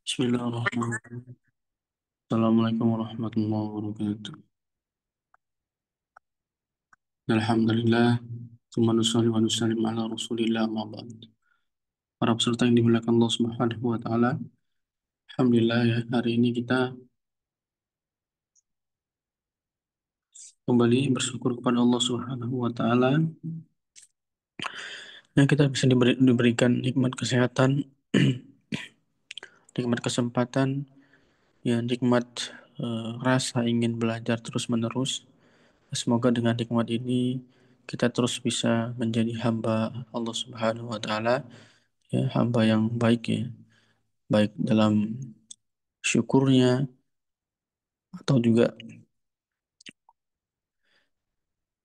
Bismillahirrahmanirrahim. Assalamualaikum warahmatullahi wabarakatuh. Alhamdulillah. Tsumma nusalli wa nusallim ala Rasulillah ma ba'd. Para peserta yang dimuliakan Allah Subhanahu wa taala. Alhamdulillah ya, hari ini kita kembali bersyukur kepada Allah Subhanahu wa taala yang kita bisa diberikan nikmat kesehatan, nikmat kesempatan, ya nikmat rasa ingin belajar terus-menerus. Semoga dengan nikmat ini kita terus bisa menjadi hamba Allah Subhanahu wa taala, ya hamba yang baik ya, baik dalam syukurnya atau juga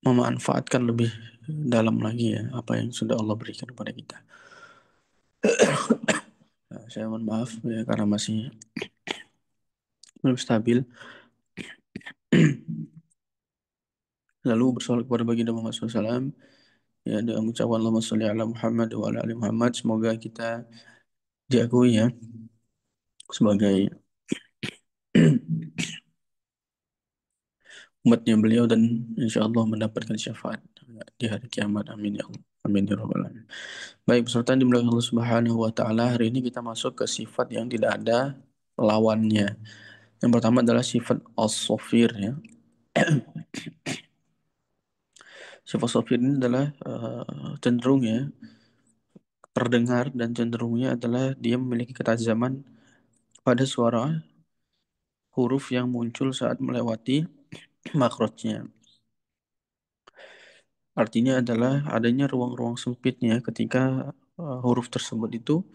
memanfaatkan lebih dalam lagi ya apa yang sudah Allah berikan kepada kita. Nah, saya mohon maaf ya karena masih belum stabil. Lalu bersolat kepada baginda Muhammad SAW, ya dengan mengucapkan Allahumma sholli ala Muhammad wa ala ali Muhammad. Semoga kita diakui ya sebagai umatnya beliau dan insya Allah mendapatkan syafaat di hari kiamat. Amin ya Allah. Amin ya rabbal alamin. Baik, peserta di belakang Allah Subhanahu wa taala, hari ini kita masuk ke sifat yang tidak ada lawannya. Yang pertama adalah sifat as-safir ya. Sifat safir ini adalah cenderung ya, terdengar dan cenderungnya adalah dia memiliki ketajaman pada suara huruf yang muncul saat melewati makrotnya. Artinya adalah adanya ruang-ruang sempitnya ketika huruf tersebut itu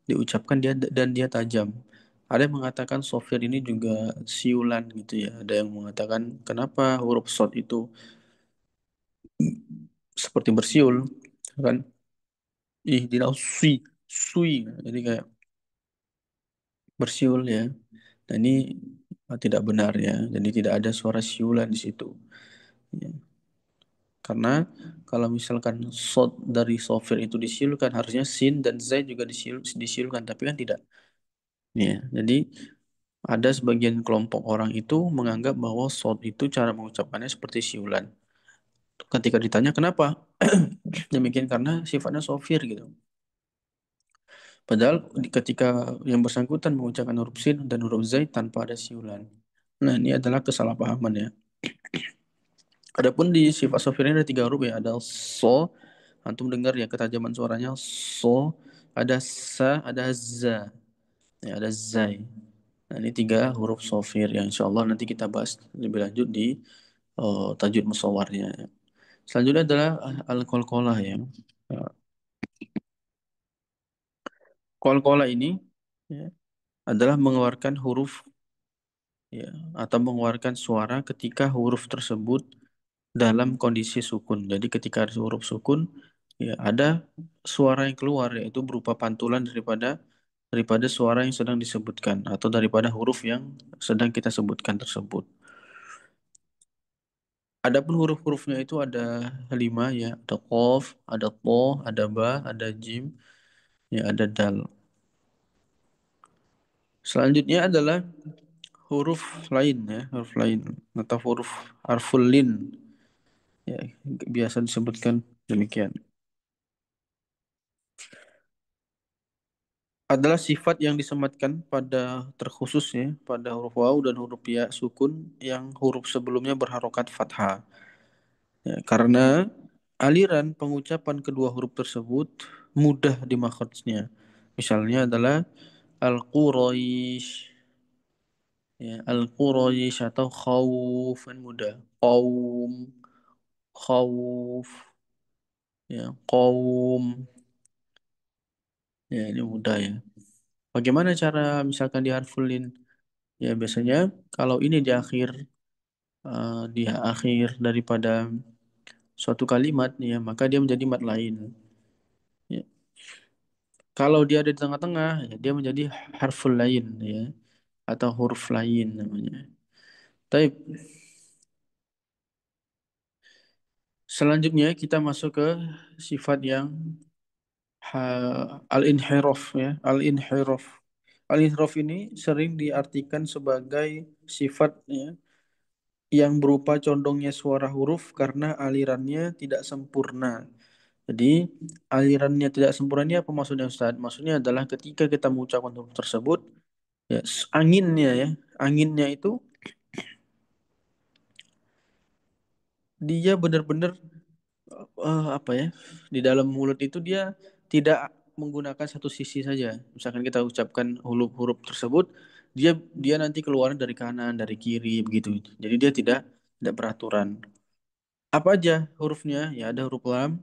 diucapkan dia dan dia tajam. Ada yang mengatakan software ini juga siulan gitu ya. Ada yang mengatakan kenapa huruf short itu seperti bersiul kan? Ihdinas sui. Jadi kayak bersiul ya. Dan ini tidak benar ya. Jadi tidak ada suara siulan di situ. Ya. Karena kalau misalkan short dari software itu disiulkan harusnya sin dan zai juga disiulkan tapi kan tidak. Ya, jadi ada sebagian kelompok orang itu menganggap bahwa short itu cara mengucapkannya seperti siulan. Ketika ditanya kenapa, demikian karena sifatnya sofir gitu. Padahal ketika yang bersangkutan mengucapkan huruf sin dan huruf zai tanpa ada siulan. Nah, ini adalah kesalahpahaman ya. Adapun di sifat sofir ini ada tiga huruf ya. Ada so, antum dengar ya ketajaman suaranya so, ada sa, ada za, ya, ada zai. Nah, ini tiga huruf sofir yang insya Allah nanti kita bahas lebih lanjut di tajwid musawarnya. Selanjutnya adalah al-qalqalah ya. Uh, Qalqalah ini ya, adalah mengeluarkan huruf ya atau mengeluarkan suara ketika huruf tersebut dalam kondisi sukun. Jadi ketika ada huruf sukun ya ada suara yang keluar yaitu berupa pantulan daripada daripada suara yang sedang disebutkan atau daripada huruf yang sedang kita sebutkan tersebut. Adapun huruf-hurufnya itu ada lima ya, ada qaf, ada to, ada ba, ada jim, ya ada dal. Selanjutnya adalah huruf lain ya, huruf lain atau huruf harful lin ya, biasa disebutkan demikian. Adalah sifat yang disematkan pada terkhusus ya, pada huruf waw dan huruf ya sukun yang huruf sebelumnya berharokat fathah. Ya, karena aliran pengucapan kedua huruf tersebut mudah dimaksudnya. Misalnya adalah al-Quraisy, ya, al-Quraisy atau khauf kan mudah. Qaum, khauf, ya, qaum. Ya, ini mudah ya. Bagaimana cara misalkan di harfulin? Ya, biasanya kalau ini di akhir daripada suatu kalimat ya, maka dia menjadi mat lain. Ya. Kalau dia ada di tengah-tengah, ya, dia menjadi harful lain ya atau huruf lain namanya. Tapi selanjutnya kita masuk ke sifat yang al-inhiraf ya, al-inhiraf. Al-inhiraf ini sering diartikan sebagai sifat ya, yang berupa condongnya suara huruf karena alirannya tidak sempurna. Jadi alirannya tidak sempurna ini apa maksudnya Ustaz? Maksudnya adalah ketika kita mengucapkan huruf tersebut, ya, anginnya ya, anginnya itu dia benar-benar apa ya, di dalam mulut itu dia tidak menggunakan satu sisi saja. Misalkan kita ucapkan huruf-huruf tersebut, dia dia nanti keluar dari kanan, dari kiri begitu. Jadi dia tidak beraturan. Apa aja hurufnya? Ya ada huruf lam,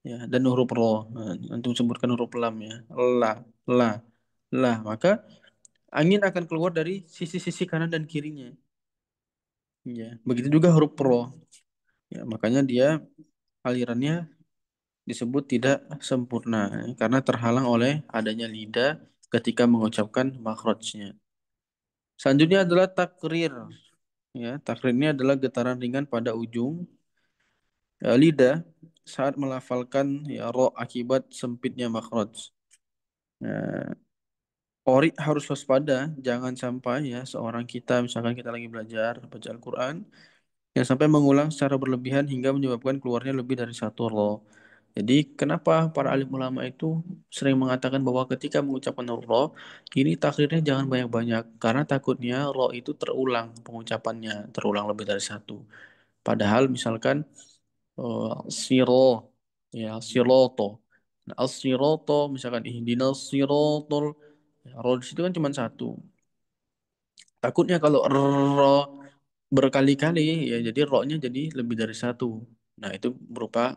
ya dan huruf ro. Nah, nanti sebutkan huruf lam ya. La, la, la. Maka angin akan keluar dari sisi-sisi kanan dan kirinya. Ya, begitu juga huruf ro. Ya, makanya dia alirannya disebut tidak sempurna karena terhalang oleh adanya lidah ketika mengucapkan makhrajnya. Selanjutnya adalah takrir. Ya, takrir ini adalah getaran ringan pada ujung lidah saat melafalkan ya ro akibat sempitnya makhraj. Nah, ori harus waspada, jangan sampai ya seorang kita misalkan kita lagi belajar baca Al-Quran yang sampai mengulang secara berlebihan hingga menyebabkan keluarnya lebih dari satu ro. Jadi kenapa para alim ulama itu sering mengatakan bahwa ketika mengucapkan ro, ini takdirnya jangan banyak-banyak karena takutnya ro itu terulang pengucapannya, terulang lebih dari satu. Padahal misalkan siro ya siroto. Nah, al-siroto misalkan ihdinas sirotol, ya, ro di situ kan cuma satu. Takutnya kalau ro berkali-kali ya jadi ro-nya jadi lebih dari satu. Nah, itu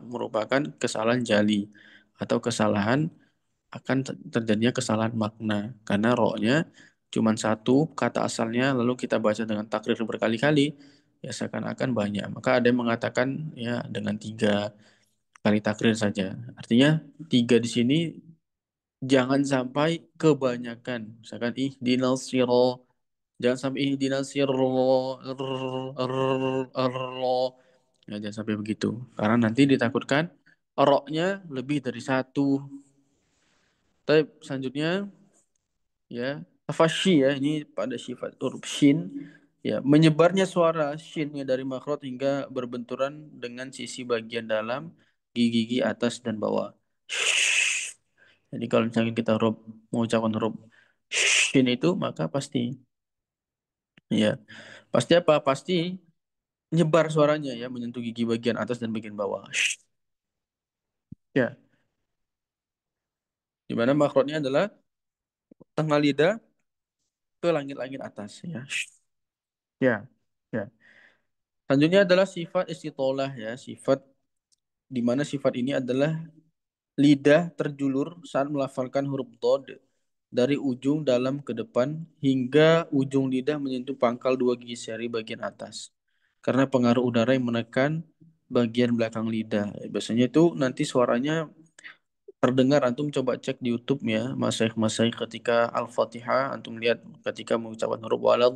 merupakan kesalahan jali atau kesalahan akan terjadinya kesalahan makna karena ro-nya cuma satu kata asalnya lalu kita baca dengan takrir berkali-kali ya seakan-akan banyak. Maka ada yang mengatakan ya dengan tiga kali takrir saja. Artinya tiga di sini jangan sampai kebanyakan. Misalkan ihdinal siro, jangan sampai ihdinal siro, ya, jangan sampai begitu. Karena nanti ditakutkan roknya lebih dari satu. Tapi selanjutnya ya fasyi ya ini pada sifat huruf shin ya menyebarnya suara shinnya dari makhraj hingga berbenturan dengan sisi bagian dalam gigi atas dan bawah. Jadi kalau misalnya kita huruf mengucapkan huruf shin itu maka pasti ya pasti apa? Pasti nyebar suaranya ya menyentuh gigi bagian atas dan bagian bawah. Ya, di mana makhrajnya adalah tengah lidah ke langit-langit atas ya. Ya. Ya. Selanjutnya adalah sifat istitolah ya, sifat di mana sifat ini adalah lidah terjulur saat melafalkan huruf dod dari ujung dalam ke depan hingga ujung lidah menyentuh pangkal dua gigi seri bagian atas. Karena pengaruh udara yang menekan bagian belakang lidah. Biasanya itu nanti suaranya terdengar antum coba cek di YouTube ya, masyayikh ketika Al-Fatihah antum lihat ketika mengucapkan huruf walad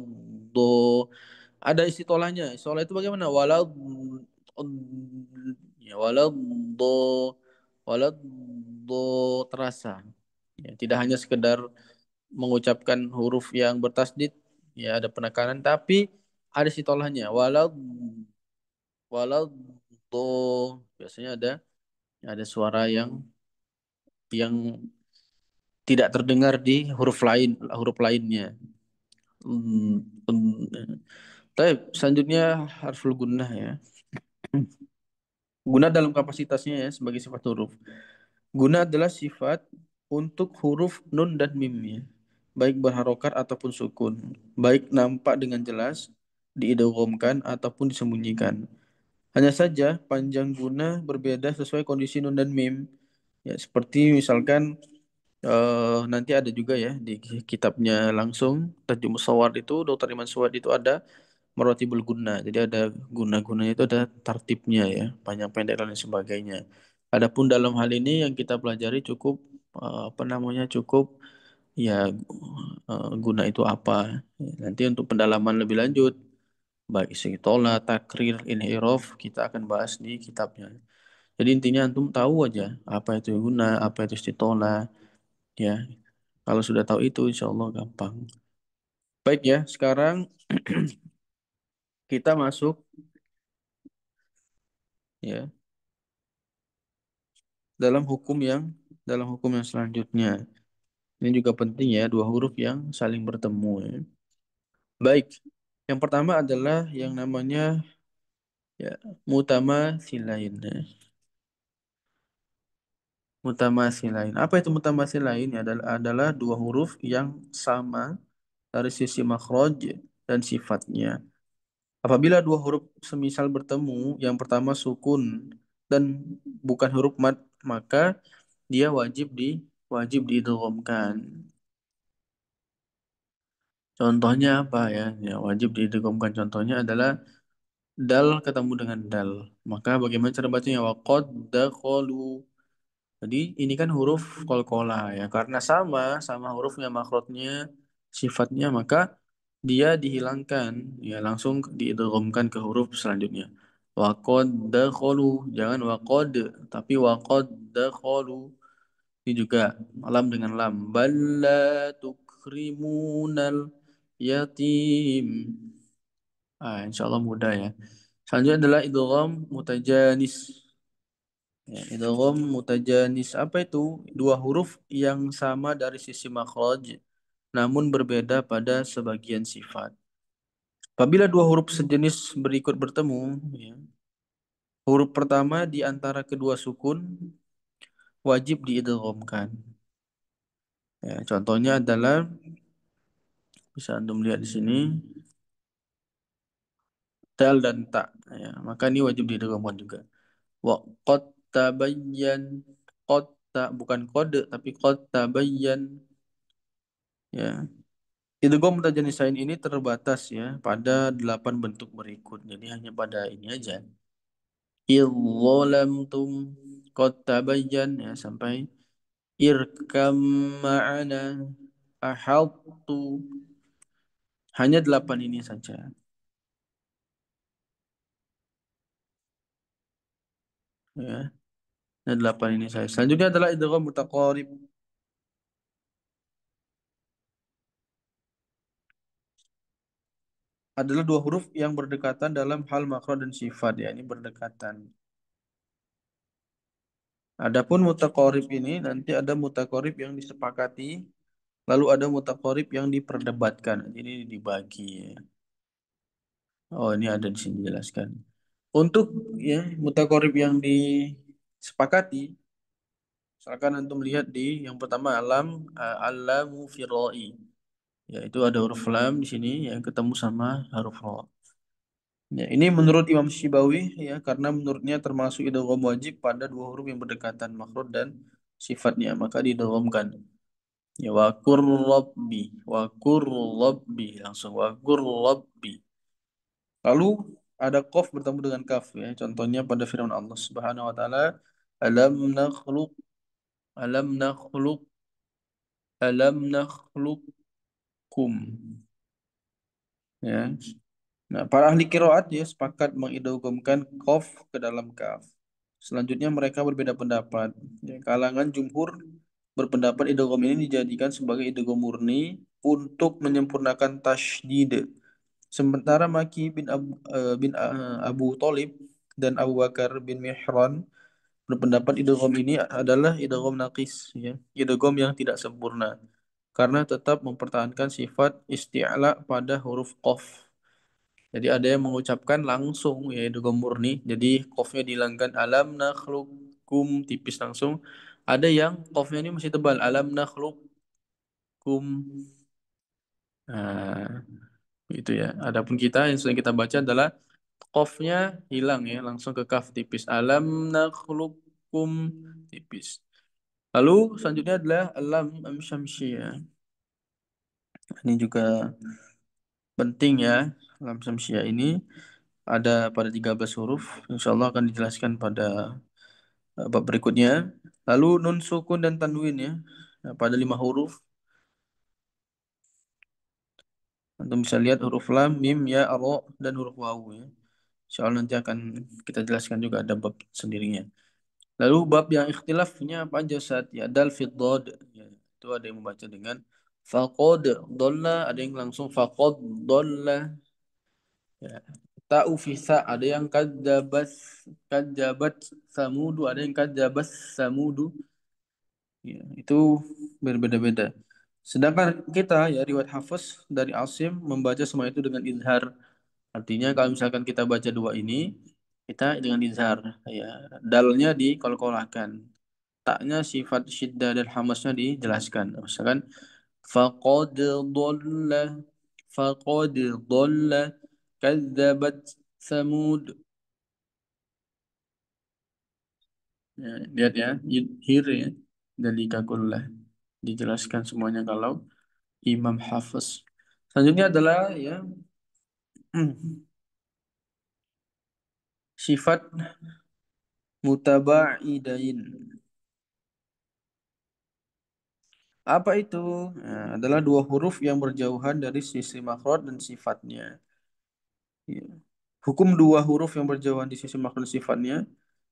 do ada istitolahnya. Istilah itu bagaimana? Ya, do walad do terasa. Ya, tidak hanya sekedar mengucapkan huruf yang bertasdid, ya ada penekanan, tapi ada istitolahnya. Walad do biasanya ada suara yang tidak terdengar di huruf lainnya. Hmm, Tapi selanjutnya harful gunnah ya. Guna dalam kapasitasnya ya sebagai sifat huruf. Guna adalah sifat untuk huruf nun dan mimnya, baik berharokat ataupun sukun, baik nampak dengan jelas, diidghamkan ataupun disembunyikan. Hanya saja panjang guna berbeda sesuai kondisi nun dan mim. Ya, seperti misalkan nanti ada juga ya di kitabnya langsung Tajum Sawad itu Dr. Iman Suwad itu ada Maratibul Guna. Jadi ada guna-gunanya itu ada tertibnya ya, panjang pendek dan lain sebagainya. Adapun dalam hal ini yang kita pelajari cukup apa namanya cukup ya guna itu apa. Nanti untuk pendalaman lebih lanjut baik istiqtola, takrir, inhiraf kita akan bahas di kitabnya. Jadi intinya antum tahu aja apa itu guna, apa itu istiqtola ya. Kalau sudah tahu itu, insya Allah gampang. Baik ya, sekarang kita masuk ya dalam hukum yang dalam hukum yang selanjutnya. Ini juga penting ya, dua huruf yang saling bertemu ya. Baik, yang pertama adalah yang namanya ya mutamasilain ya. Mutamasilain. Apa itu mutamasilain? Adalah dua huruf yang sama dari sisi makhraj dan sifatnya. Apabila dua huruf semisal bertemu, yang pertama sukun dan bukan huruf mad, maka dia wajib diidghamkan. Contohnya apa ya? Ya wajib diidghamkan. Contohnya adalah dal ketemu dengan dal. Maka bagaimana cara bacanya? Waqad dakhalu. Jadi ini kan huruf qalqalah ya. Karena sama hurufnya makhrajnya, sifatnya, maka dia dihilangkan ya langsung diidghamkan ke huruf selanjutnya. Waqad dakhalu, jangan waqad tapi waqad dakhalu. Ini juga lam dengan lam. Balla tukrimunal yatim. Insya Allah mudah ya. Selanjutnya adalah idgham mutajanis. Ya, idgham mutajanis apa itu? Dua huruf yang sama dari sisi makhraj namun berbeda pada sebagian sifat. Apabila dua huruf sejenis berikut bertemu, ya, huruf pertama di antara kedua sukun wajib diidghamkan. Ya, contohnya adalah bisa Anda lihat di sini dal dan ta. Ya, maka ini wajib diidghamkan juga. Wa qad tabayyan qad bukan kode tapi qad tabayyan ya. Idgham mutajanisain ini terbatas ya pada 8 bentuk berikut. Jadi hanya pada ini aja. Idzalamtum qad tabayyan ya sampai irkam ma'ana ahadtu. Hanya 8 ini saja. Ya, hanya 8 ini saja. Selanjutnya adalah idgham mutaqarib. Adalah dua huruf yang berdekatan dalam hal makro dan sifat ya ini berdekatan. Adapun mutaqarib ini nanti ada mutaqarib yang disepakati, lalu ada mutaqarib yang diperdebatkan. Ini dibagi ya. Oh, ini ada di sini dijelaskan. Untuk ya mutaqarib yang disepakati, misalkan antum lihat di yang pertama alamu firoi. Ya, itu ada huruf lam di sini yang ketemu sama huruf ro. Ya, ini menurut Imam Syibawi ya karena menurutnya termasuk idgham wajib pada dua huruf yang berdekatan makhraj dan sifatnya maka didghamkan. Ya wa qur rabbi langsung wa qur rabbi. Lalu ada qaf bertemu dengan kaf ya. Contohnya pada firman Allah Subhanahu wa taala alam nakhluq alam nakhluq alam nakhluqkum ya. Nah, para ahli qiraat ya sepakat mengidghamkan qaf ke dalam kaf. Selanjutnya mereka berbeda pendapat. Ya, kalangan jumhur berpendapat idgham ini dijadikan sebagai idgham murni untuk menyempurnakan tasydid. Sementara Maki Abu Thalib dan Abu Bakar bin Mihran berpendapat idgham ini adalah idgham naqis, ya, idgham yang tidak sempurna karena tetap mempertahankan sifat isti'la pada huruf qaf. Jadi ada yang mengucapkan langsung ya idgham murni. Jadi qafnya dihilangkan alam nakhluqukum tipis langsung. Ada yang qafnya ini masih tebal alam nakhluqukum. Nah, itu ya. Adapun kita yang sering kita baca adalah qafnya hilang ya langsung ke kaf tipis. Alam nakhluqukum tipis. Lalu selanjutnya adalah alam syamsiyah. Ini juga penting ya. Alam syamsiyah ini ada pada 13 huruf. Insya Allah akan dijelaskan pada bab berikutnya. Lalu nun sukun dan tanwin ya. Nah, pada 5 huruf. Antum bisa lihat huruf lam, mim, ya, ro, dan huruf wawu ya. Insya Allah nanti akan kita jelaskan juga ada bab sendirinya. Lalu bab yang ikhtilafnya apa aja saat ya dal fi dhad ya. Itu ada yang membaca dengan faqad dolla, ada yang langsung faqad dolla. Ya. Ta'u fi ada yang kadzabat samudu, ada yang kadzabas samudu. Ya, itu berbeda-beda. Sedangkan kita ya riwayat Hafiz dari Asim membaca semua itu dengan izhar. Artinya kalau misalkan kita baca dua ini, kita dengan izhar. Ya, dalnya dikolkolahkan. Taknya sifat syiddah dan hamasnya dijelaskan. Misalkan faqad dhalla faqad dhalla kadzabat samud. Ya, lihat ya, here ya. Dalika kullah. Dijelaskan semuanya kalau Imam Hafiz. Selanjutnya adalah ya sifat mutaba'idain. Apa itu? Nah, adalah dua huruf yang berjauhan dari sisi makhraj dan sifatnya. Ya. Hukum dua huruf yang berjauhan di sisi makhraj dan sifatnya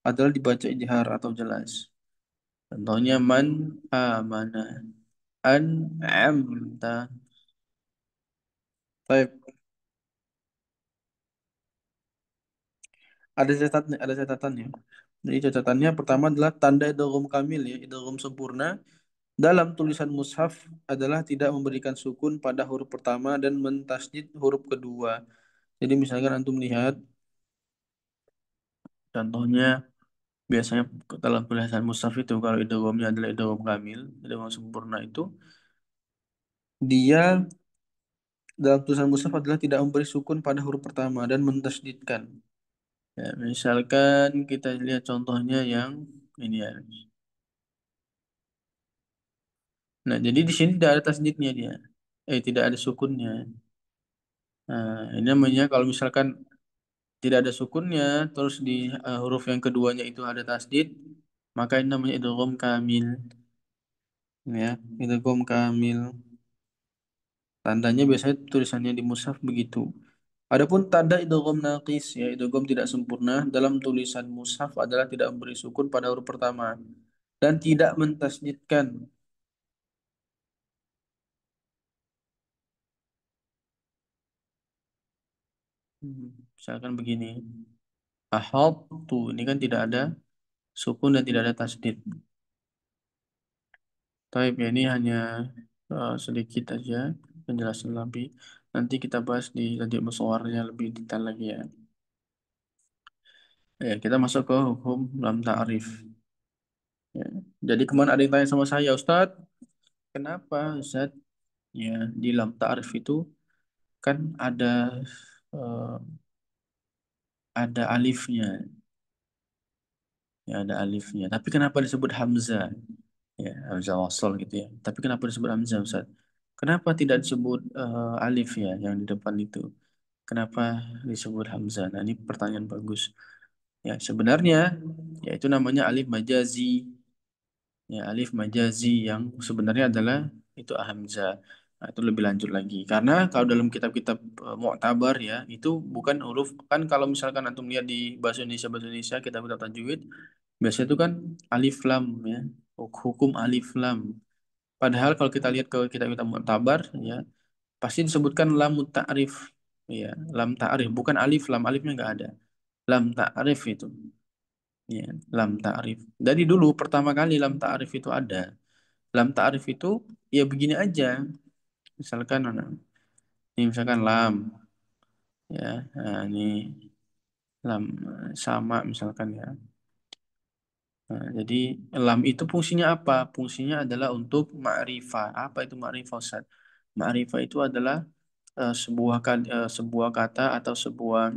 adalah dibaca ijhar atau jelas. Contohnya man amana, an'amta. Baik, ada catatannya. Jadi catatannya pertama adalah tanda idgham kamil ya, idgham sempurna dalam tulisan mushaf adalah tidak memberikan sukun pada huruf pertama dan mentasydid huruf kedua. Jadi misalkan antum lihat contohnya biasanya dalam tulisan mushaf itu kalau idghamnya adalah idgham kamil, idgham sempurna itu dia dalam tulisan mushaf adalah tidak memberi sukun pada huruf pertama dan mentasydidkan. Ya, misalkan kita lihat contohnya yang ini ya. Nah, jadi di sini tidak ada tasdidnya dia. Tidak ada sukunnya. Nah, ini namanya kalau misalkan tidak ada sukunnya, terus di huruf yang keduanya itu ada tasdid, maka ini namanya idgham kamil. Ya, idgham kamil. Tandanya biasanya tulisannya di mushaf begitu. Adapun tanda idgham naqis, ya idgham tidak sempurna dalam tulisan mushaf adalah tidak memberi sukun pada huruf pertama dan tidak mentasdidkan. Misalkan begini, ahadtu ini kan tidak ada sukun dan tidak ada tasdid. Taib ya ini hanya sedikit aja penjelasan lebih. Nanti kita bahas di lanjut musyawarahnya lebih detail lagi ya. Ya, kita masuk ke hukum lam ta'rif. Ya. Jadi kemarin ada yang tanya sama saya, Ustadz, kenapa Ustadz ya di lam ta'rif itu kan eh, ada alifnya, ya ada alifnya. Tapi kenapa disebut hamzah? Ya, hamzah wasal gitu ya. Tapi kenapa disebut hamzah, Ustadz? Kenapa tidak disebut alif ya yang di depan itu? Kenapa disebut hamzah? Nah, ini pertanyaan bagus. Ya, sebenarnya ya itu namanya alif majazi. Ya, alif majazi yang sebenarnya adalah itu hamzah. Nah, itu lebih lanjut lagi. Karena kalau dalam kitab-kitab Mu'tabar ya, itu bukan huruf kan kalau misalkan antum lihat di bahasa Indonesia kitab-kitab tajwid, biasanya itu kan alif lam ya. Hukum alif lam. Padahal kalau kita lihat ke kitab-kitab Mu'tabar ya, pasti disebutkan lam ta'rif. Ya, lam ta'rif bukan alif lam, alifnya nggak ada. Lam ta'rif itu. Ya, lam ta'rif. Dari dulu pertama kali lam ta'rif itu ada. Lam ta'rif itu ya begini aja. Misalkan ini misalkan lam ya. Nah, ini lam sama misalkan ya. Nah, jadi lam itu fungsinya apa? Fungsinya adalah untuk ma'rifah. Apa itu ma'rifah, Ustaz? Ma'rifah itu adalah sebuah kata atau sebuah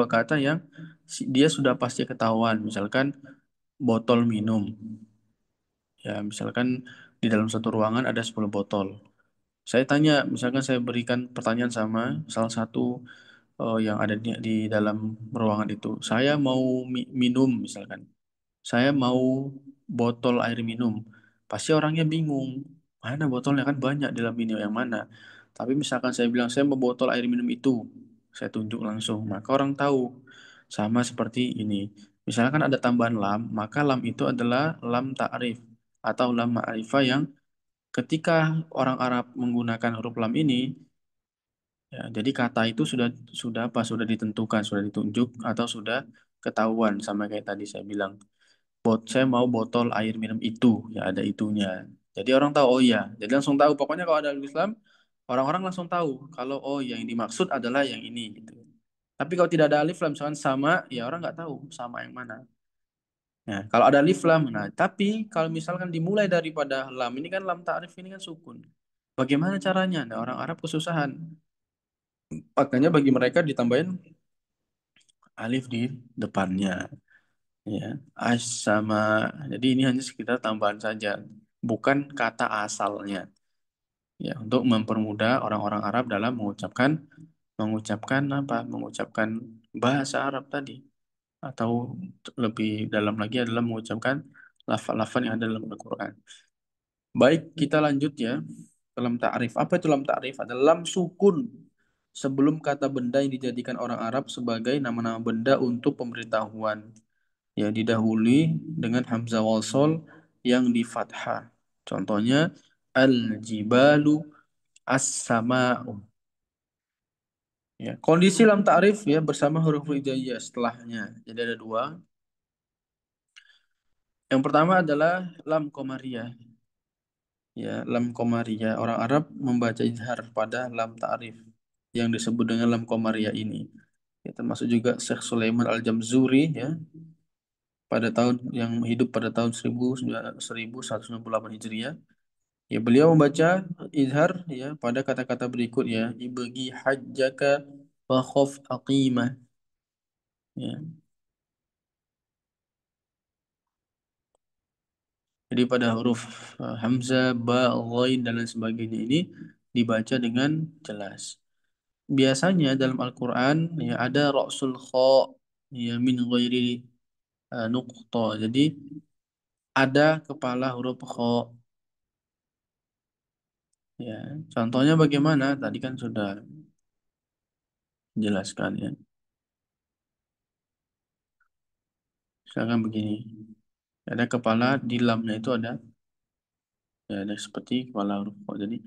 kata yang dia sudah pasti ketahuan. Misalkan botol minum. Ya, misalkan di dalam satu ruangan ada 10 botol. Saya tanya, misalkan saya berikan pertanyaan sama salah satu yang ada di dalam ruangan itu. Saya mau minum misalkan. Saya mau botol air minum. Pasti orangnya bingung. Mana botolnya kan banyak dalam ini yang mana. Tapi misalkan saya bilang saya mau botol air minum itu. Saya tunjuk langsung. Maka orang tahu. Sama seperti ini. Misalkan ada tambahan lam, maka lam itu adalah lam ta'rif. atau lam ma'rifah yang ketika orang Arab menggunakan huruf lam ini, ya, jadi kata itu sudah apa? Sudah ditentukan, sudah ditunjuk atau sudah ketahuan sama kayak tadi saya bilang. Saya mau botol air minum itu, ya ada itunya. Jadi orang tahu, oh iya. Jadi langsung tahu. Pokoknya kalau ada alif Islam, orang-orang langsung tahu kalau oh yang dimaksud adalah yang ini gitu. Tapi kalau tidak ada alif lam, misalkan sama, ya orang nggak tahu sama yang mana. Nah, kalau ada alif lam, nah tapi kalau misalkan dimulai daripada lam, ini kan lam ta'rif ini kan sukun. Bagaimana caranya? Nah, orang Arab kesusahan. Makanya bagi mereka ditambahin alif di depannya. Ya, as sama. Jadi ini hanya sekitar tambahan saja, bukan kata asalnya. Ya, untuk mempermudah orang-orang Arab dalam mengucapkan apa? Mengucapkan bahasa Arab tadi, atau lebih dalam lagi adalah mengucapkan lafal-lafal yang ada dalam Al-Quran. Baik, kita lanjut ya. Lam ta'rif. Apa itu lam ta'rif? Adalah lam sukun sebelum kata benda yang dijadikan orang Arab sebagai nama-nama benda untuk pemberitahuan. Ya, didahului dengan hamzah wasol yang di fathah. Contohnya al-jibalu as-sama'u. Ya, kondisi lam ta'rif ya bersama huruf hijaiyah setelahnya. Jadi ada dua. Yang pertama adalah lam qamariyah. Ya, lam qamariyah. Orang Arab membaca izhar pada lam ta'rif yang disebut dengan lam qamariyah ini. Ya, termasuk juga Syekh Sulaiman Al-Jamzuri ya pada tahun yang hidup pada tahun 1198 Hijriah. Ya, beliau membaca izhar ya pada kata-kata berikut ya, ibgi hajjaka wa khaf aqimah. Ya. Jadi pada huruf hamzah, ba, ghain dan lain sebagainya ini dibaca dengan jelas. Biasanya dalam Al-Qur'an ya ada ra'sul kha ya min ghairi nuqta. Jadi ada kepala huruf kha ya. Contohnya bagaimana? Tadi kan sudah jelaskan ya. Misalkan begini. Ada kepala di lamnya itu ya, ada seperti kepala huruf kha. Jadi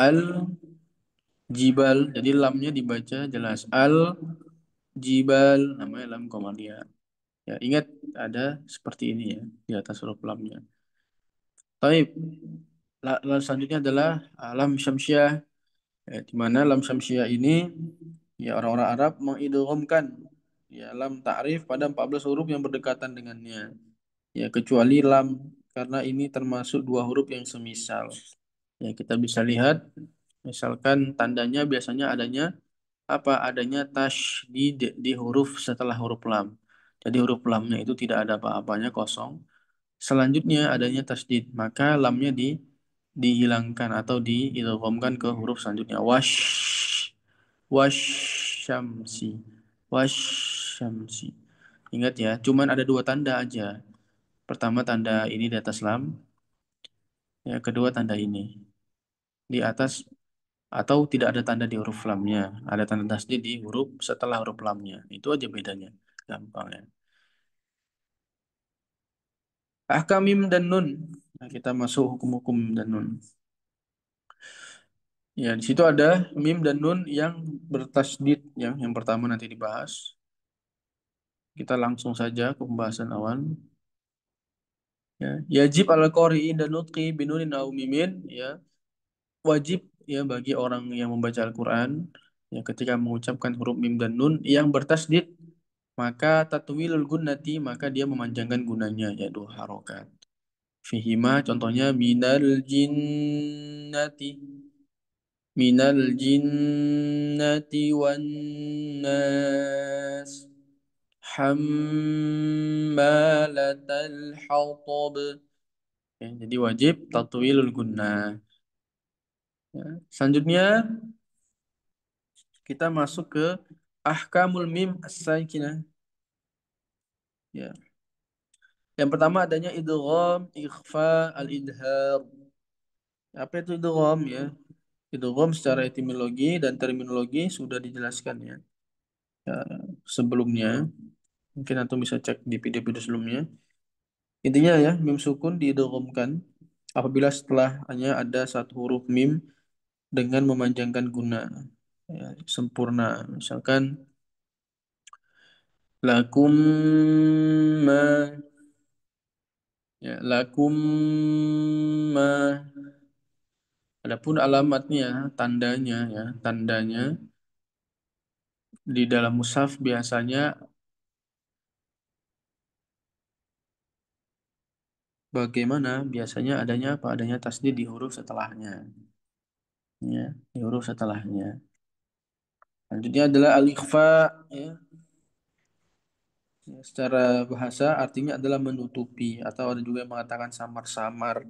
al jibal. Jadi lamnya dibaca jelas. Al jibal namanya lam qamariyah. Ya, ingat ada seperti ini ya di atas huruf lamnya. Taib. Selanjutnya adalah lam syamsiah. Ya, di mana lam syamsiah ini ya orang-orang Arab mengidghamkan ya lam ta'rif pada 14 huruf yang berdekatan dengannya. Ya, kecuali lam karena ini termasuk dua huruf yang semisal. Ya, kita bisa lihat misalkan tandanya biasanya adanya apa? Adanya tasydid di huruf setelah huruf lam. Jadi huruf lamnya itu tidak ada apa-apanya kosong. Selanjutnya adanya tasydid, maka lamnya dihilangkan atau diidghamkan ke huruf selanjutnya. Wasyamsi. Wasyamsi. Ingat ya, cuman ada dua tanda aja. Pertama tanda ini di atas lam, ya kedua tanda ini di atas atau tidak ada tanda di huruf lamnya, ada tanda tasdid di huruf setelah huruf lamnya. Itu aja bedanya. Gampang ya. Ahkam mim dan nun. Nah, kita masuk hukum-hukum mim dan nun. Ya, di situ ada mim dan nun yang bertasdid ya. Yang pertama nanti dibahas. Kita langsung saja ke pembahasan awal. Ya, yajib al qari'in dan nutqi binunin au mimin ya. Wajib ya bagi orang yang membaca Al-Qur'an ya ketika mengucapkan huruf mim dan nun yang bertasdid maka tatwilul gunnati maka dia memanjangkan gunanya yaitu harokat. Fihima contohnya minal jinnati wan nas hammalatal hatab. Ya, jadi wajib tatwilul gunnah. Ya. Selanjutnya kita masuk ke ahkamul mim as-sakinah. Ya. Yang pertama adanya idgham, ikhfa, al-idhar. Apa itu idgham ya? Idgham secara etimologi dan terminologi sudah dijelaskan ya. Ya, sebelumnya. Mungkin antum bisa cek di video-video sebelumnya. Intinya ya, mim sukun diidghamkan apabila setelahnya ada satu huruf mim dengan memanjangkan guna, ya, sempurna. Misalkan lakum ma, ya, lakum ma. Adapun alamatnya, tandanya ya, tandanya di dalam mushaf biasanya bagaimana? Biasanya adanya apa? Adanya tasdid di huruf setelahnya, ya, di huruf setelahnya. Selanjutnya adalah al-ikhfa, ya. Ya, secara bahasa artinya adalah menutupi atau ada juga yang mengatakan samar-samar.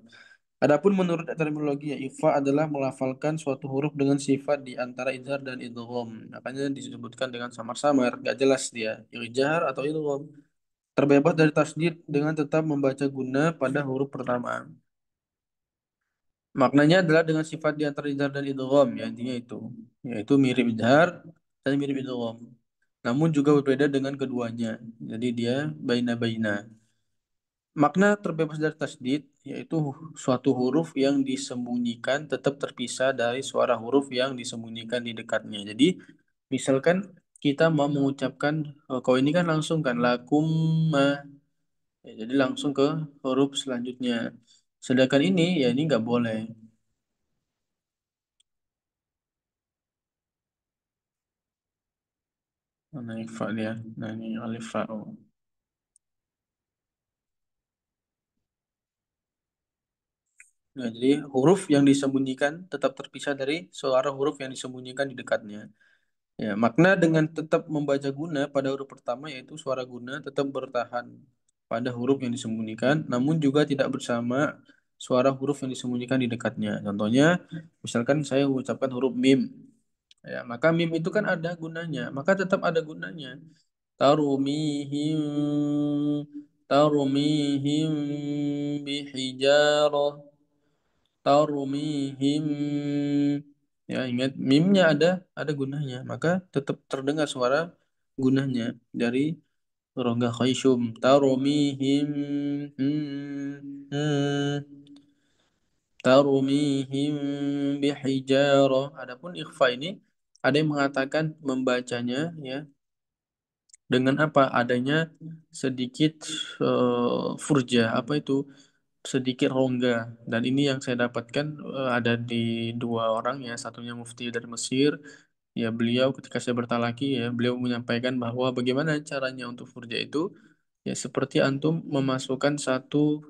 Adapun menurut terminologi ya, ikhfa adalah melafalkan suatu huruf dengan sifat di antara izhar dan idgham. Makanya disebutkan dengan samar-samar, gak jelas dia, izhar atau idgham. Terbebas dari tasdid dengan tetap membaca guna pada huruf pertama. Maknanya adalah dengan sifat di antara izhar dan idgham, ya intinya itu. Yaitu mirip izhar dan mirip idgham. Namun juga berbeda dengan keduanya. Jadi dia baina-baina. Makna terbebas dari tasdid yaitu suatu huruf yang disembunyikan tetap terpisah dari suara huruf yang disembunyikan di dekatnya. Jadi misalkan kita mau mengucapkan kalau ini kan langsung kan lakum ma. Ya, jadi langsung ke huruf selanjutnya. Sedangkan ini ya ini nggak boleh. Nah, ifa dia. Nah, ini alif fa. Oh. Nah, jadi huruf yang disembunyikan tetap terpisah dari suara huruf yang disembunyikan di dekatnya. Ya, makna dengan tetap membaca guna pada huruf pertama yaitu suara guna tetap bertahan pada huruf yang disembunyikan, namun juga tidak bersama suara huruf yang disembunyikan di dekatnya. Contohnya, misalkan saya mengucapkan huruf mim, ya, maka mim itu kan ada gunanya, maka tetap ada gunanya. Tarumihim, tarumihim bihijarah, tarmihim, ya ingat mimnya ada gunanya maka tetap terdengar suara gunanya dari rongga khayshum tarmihim, tarmihim bihijarah. Adapun ikhfa ini ada yang mengatakan membacanya ya dengan apa adanya sedikit furja apa itu sedikit rongga dan ini yang saya dapatkan ada di dua orang ya satunya mufti dari Mesir ya beliau ketika saya bertalaki ya beliau menyampaikan bahwa bagaimana caranya untuk furja itu ya seperti antum memasukkan satu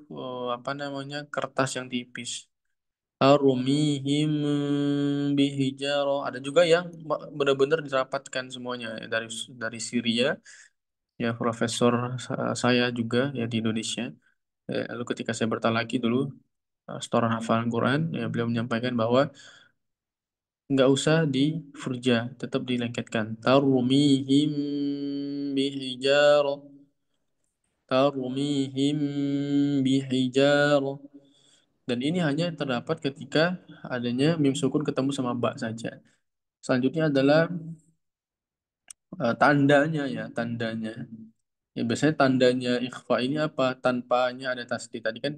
apa namanya kertas yang tipis arumihim bihijarah ada juga yang benar-benar dirapatkan semuanya ya, dari Syria ya profesor saya juga ya di Indonesia. Lalu ketika saya bertalaki dulu setoran hafalan Quran, ya beliau menyampaikan bahwa nggak usah di furja, tetap dilengketkan. Tarumihim bihijarah, tarumihim bihijarah. Dan ini hanya terdapat ketika adanya mim sukun ketemu sama ba saja. Selanjutnya adalah tandanya ya, tandanya. Ya biasanya tandanya ikhfa ini apa? Tanpanya ada tasdid. Tadi kan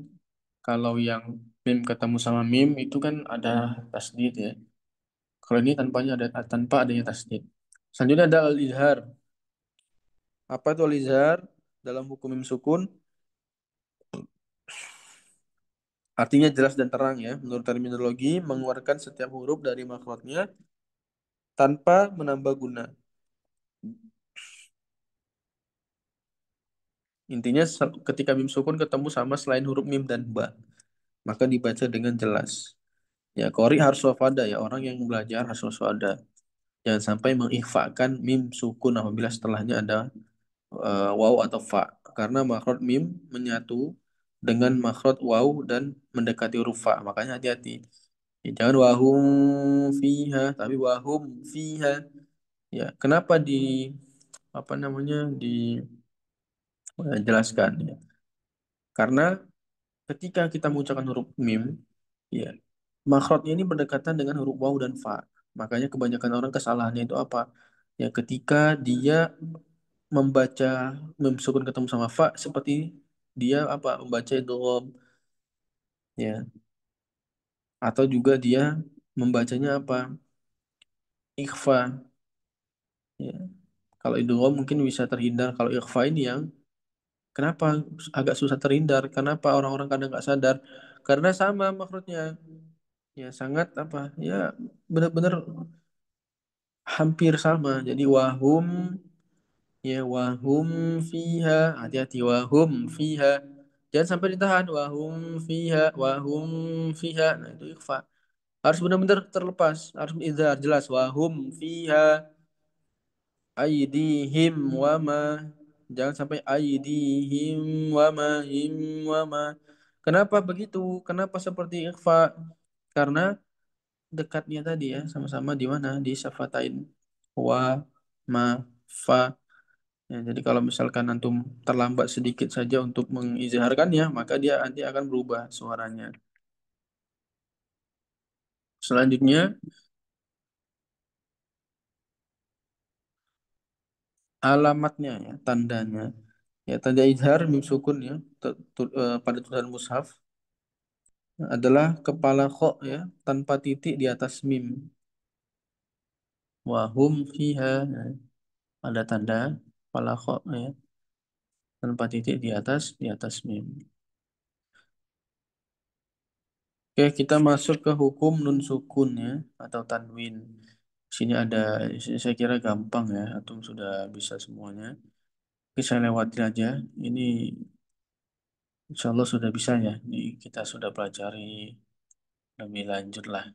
kalau yang mim ketemu sama mim itu kan ada tasdid ya. Kalau ini tanpa adanya tasdid. Selanjutnya ada al-izhar. Apa itu al-izhar? Dalam hukum mim sukun artinya jelas dan terang ya. Menurut terminologi mengeluarkan setiap huruf dari makhrajnya tanpa menambah guna. Intinya ketika mim sukun ketemu sama selain huruf mim dan ba, maka dibaca dengan jelas. Ya, qori harus waspada ya, orang yang belajar harus waspada. Jangan sampai mengikhfakan mim sukun apabila setelahnya ada waw atau fa. Karena makhraj mim menyatu dengan makhraj waw dan mendekati huruf fa. Makanya hati-hati. Ya, jangan wahum fiha, tapi wahum fiha. Ya, kenapa di apa namanya dijelaskan ya? Karena ketika kita mengucapkan huruf mim, ya makhrajnya ini berdekatan dengan huruf waw dan fa. Makanya kebanyakan orang kesalahannya itu apa? Ya ketika dia membaca mem sukun ketemu sama fa seperti ini. dia apa membaca idgham ya, atau juga dia membacanya apa ikhfa ya. Kalau idgham mungkin bisa terhindar, kalau ikhfa ini yang kenapa agak susah terhindar, kenapa orang-orang kadang nggak sadar, karena sama makhrajnya ya, sangat apa ya, benar-benar hampir sama. Jadi wahum ya, wahum fiha, hati-hati, wahum fiha, jangan sampai ditahan, wahum fiha, wahum fiha, nah itu ikhfa, harus benar-benar terlepas, harus izhar jelas, wahum fiha aidihim wama, jangan sampai aidihim wama him wama. Kenapa begitu, kenapa seperti ikhfa? Karena dekatnya tadi ya, sama-sama di mana, di syafatain, wa ma fa ya. Jadi kalau misalkan antum terlambat sedikit saja untuk mengizharkannya, maka dia nanti akan berubah suaranya. Selanjutnya alamatnya ya, tandanya ya, tanda izhar mim sukun ya, pada tulisan mushaf adalah kepala kho ya, tanpa titik di atas mim. Wahum fiha ya, ada tanda kepala kho ya, tanpa titik di atas mim. Oke, kita masuk ke hukum nun sukun ya, atau tanwin. Sini ada, saya kira gampang ya, antum sudah bisa semuanya. Oke, saya lewatin aja. Ini insya Allah sudah bisa ya. Ini kita sudah pelajari lebih lanjut lah.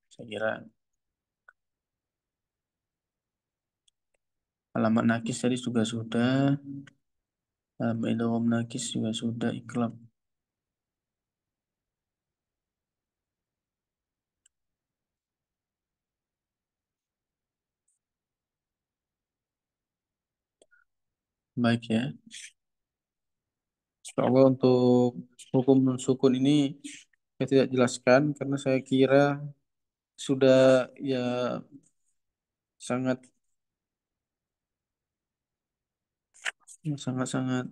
Saya kira alamat nakis tadi juga sudah. Idgham nakis juga sudah, iklab. Baik ya. Insya Allah untuk hukum nun sukun ini saya tidak jelaskan karena saya kira sudah ya sangat sangat sangat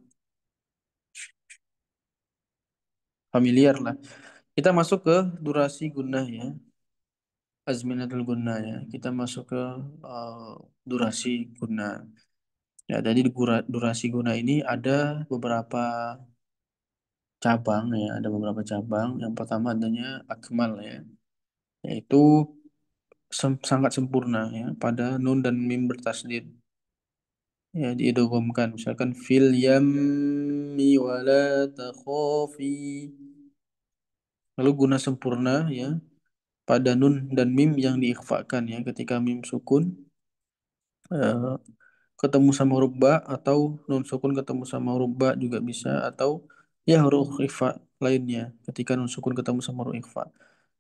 familiar lah. Kita masuk ke durasi gunnah ya. Azminatul gunnah ya. Kita masuk ke uh, durasi gunnah. Ya, jadi di durasi guna ini ada beberapa cabang ya, ada beberapa cabang. Yang pertama adanya akmal ya, yaitu sangat sempurna ya pada nun dan mim bertasdid ya, diidghamkan. Misalkan fil yammi wala takhafi. Lalu guna sempurna ya pada nun dan mim yang diikhfakan ya, ketika mim sukun eh, ketemu sama huruf ba, atau nun sukun ketemu sama huruf ba juga bisa, atau ya huruf ikhfa lainnya ketika nun sukun ketemu sama huruf ikhfa.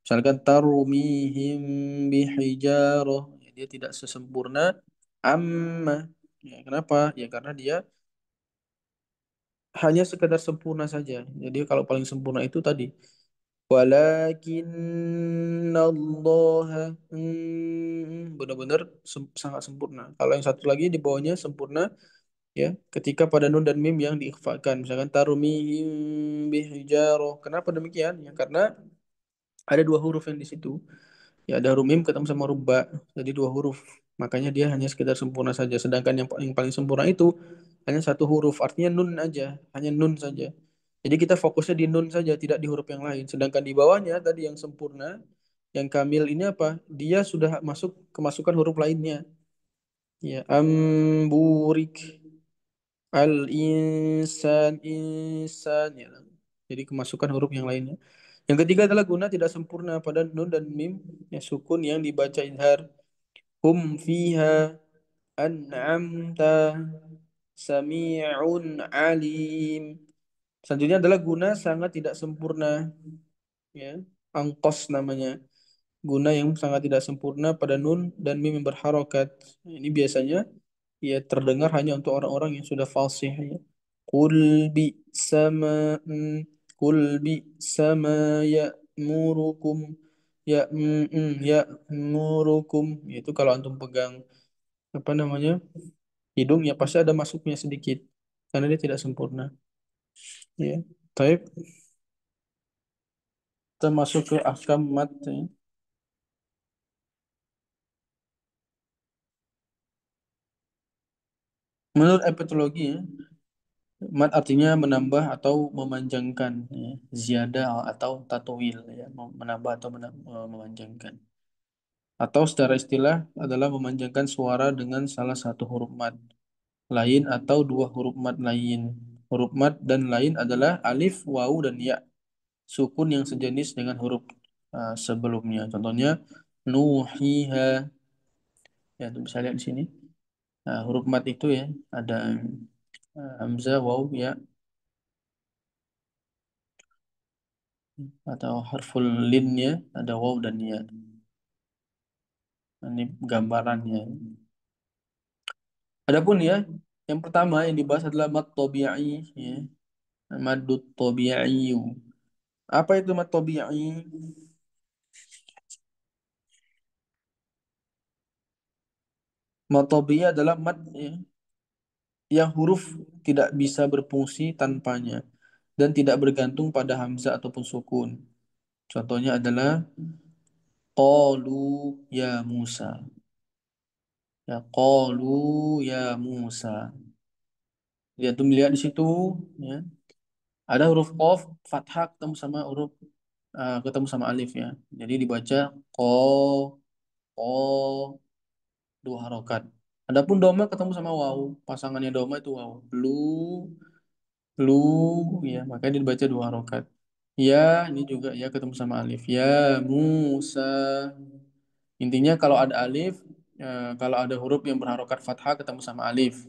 Misalkan tarumihim bihijarah, ya, dia tidak sesempurna amma. Ya, kenapa? Ya karena dia hanya sekedar sempurna saja. Jadi kalau paling sempurna itu tadi walakinnallaha benar-benar sangat sempurna. Kalau yang satu lagi di bawahnya sempurna ya ketika pada nun dan mim yang diikhfakan, misalkan tarmihim bihijarah. Kenapa demikian ya, karena ada dua huruf yang di situ ya, ada huruf mim ketemu sama huruf ba, jadi dua huruf, makanya dia hanya sekedar sempurna saja. Sedangkan yang paling sempurna itu hanya satu huruf, artinya nun aja, hanya nun saja. Jadi kita fokusnya di nun saja, tidak di huruf yang lain. Sedangkan di bawahnya tadi yang sempurna, yang kamil ini apa, dia sudah masuk kemasukan huruf lainnya ya, amburik, al insan insan ya. Jadi kemasukan huruf yang lainnya. Yang ketiga adalah guna tidak sempurna pada nun dan mim ya, sukun yang dibaca izhar. Hum fiha an'amta sami'un alim. Selanjutnya adalah guna sangat tidak sempurna ya. Angkos namanya. Guna yang sangat tidak sempurna pada nun dan mim yang berharokat. Ini biasanya ya terdengar hanya untuk orang-orang yang sudah fasih ya. Qul bi sama qul bi sama ya'murukum ya'murukum, itu kalau antum pegang apa namanya hidung ya pasti ada masuknya sedikit karena dia tidak sempurna. Ya. Taib, kita masuk ke ahkam mat. Ya. Menurut epistemologi, ya, mat artinya menambah atau memanjangkan, ya. Ziyadah atau tatwil, ya. Menambah atau memanjangkan. Atau secara istilah adalah memanjangkan suara dengan salah satu huruf mat lain atau dua huruf mat lain. Huruf mat dan lain adalah alif, wawu, dan ya. Sukun yang sejenis dengan huruf sebelumnya. Contohnya nuhiha. Ya, tuh bisa lihat di sini. Nah, huruf mat itu ya ada hamzah, waw, ya, atau harful linnya ada waw dan ya. Nah, ini gambarannya. Adapun ya, yang pertama yang dibahas adalah mat tabi'i, ya. Madud tabi'i. Apa itu mat tabi'i? Mat tabi'i adalah mat, ya, yang huruf tidak bisa berfungsi tanpanya dan tidak bergantung pada hamzah ataupun sukun. Contohnya adalah qalu ya Musa. Ya qalu ya Musa. Dia tuh melihat di situ, ya. Ada huruf qaf fathah ketemu sama huruf ketemu sama alif, ya. Jadi dibaca qa, qa, dua harokat. Adapun doma ketemu sama waw, pasangannya doma itu waw. Lu, ya, makanya dibaca dua harokat. Ya, ini juga ya ketemu sama alif. Ya Musa. Intinya kalau ada alif, kalau ada huruf yang berharokat fathah ketemu sama alif,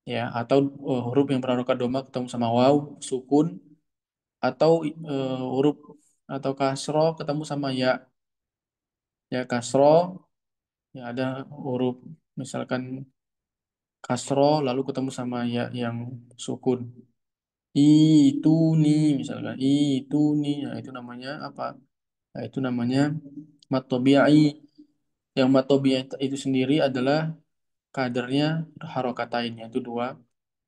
ya, atau huruf yang berharokat doma ketemu sama waw, sukun, atau huruf atau kasro ketemu sama ya, ya kasro, ya ada huruf misalkan kasro lalu ketemu sama ya yang sukun. Itu nih misalkan itu nih, nah itu namanya apa? Nah, itu namanya mat tabi'i. Yang mat tabi'i itu sendiri adalah kadarnya harokatain, yaitu dua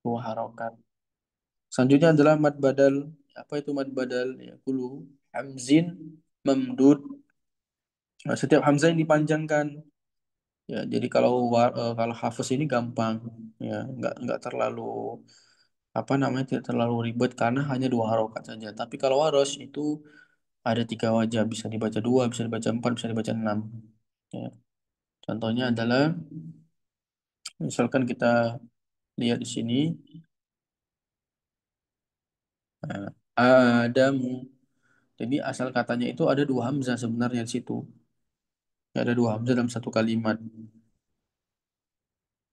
dua harokat. Selanjutnya adalah mad badal. Apa itu mad badal? Ya, kulu hamzin memdud. Nah, setiap hamzah yang dipanjangkan. Ya, jadi kalau hafaz ini gampang, ya, nggak terlalu apa namanya, tidak terlalu ribet karena hanya dua harokat saja. Tapi kalau waros itu ada tiga wajah, bisa dibaca dua, bisa dibaca empat, bisa dibaca enam. Ya. Contohnya adalah misalkan kita lihat di sini, nah, Adamu. Jadi asal katanya itu ada dua hamzah sebenarnya di situ. Ada dua hamzah dalam satu kalimat.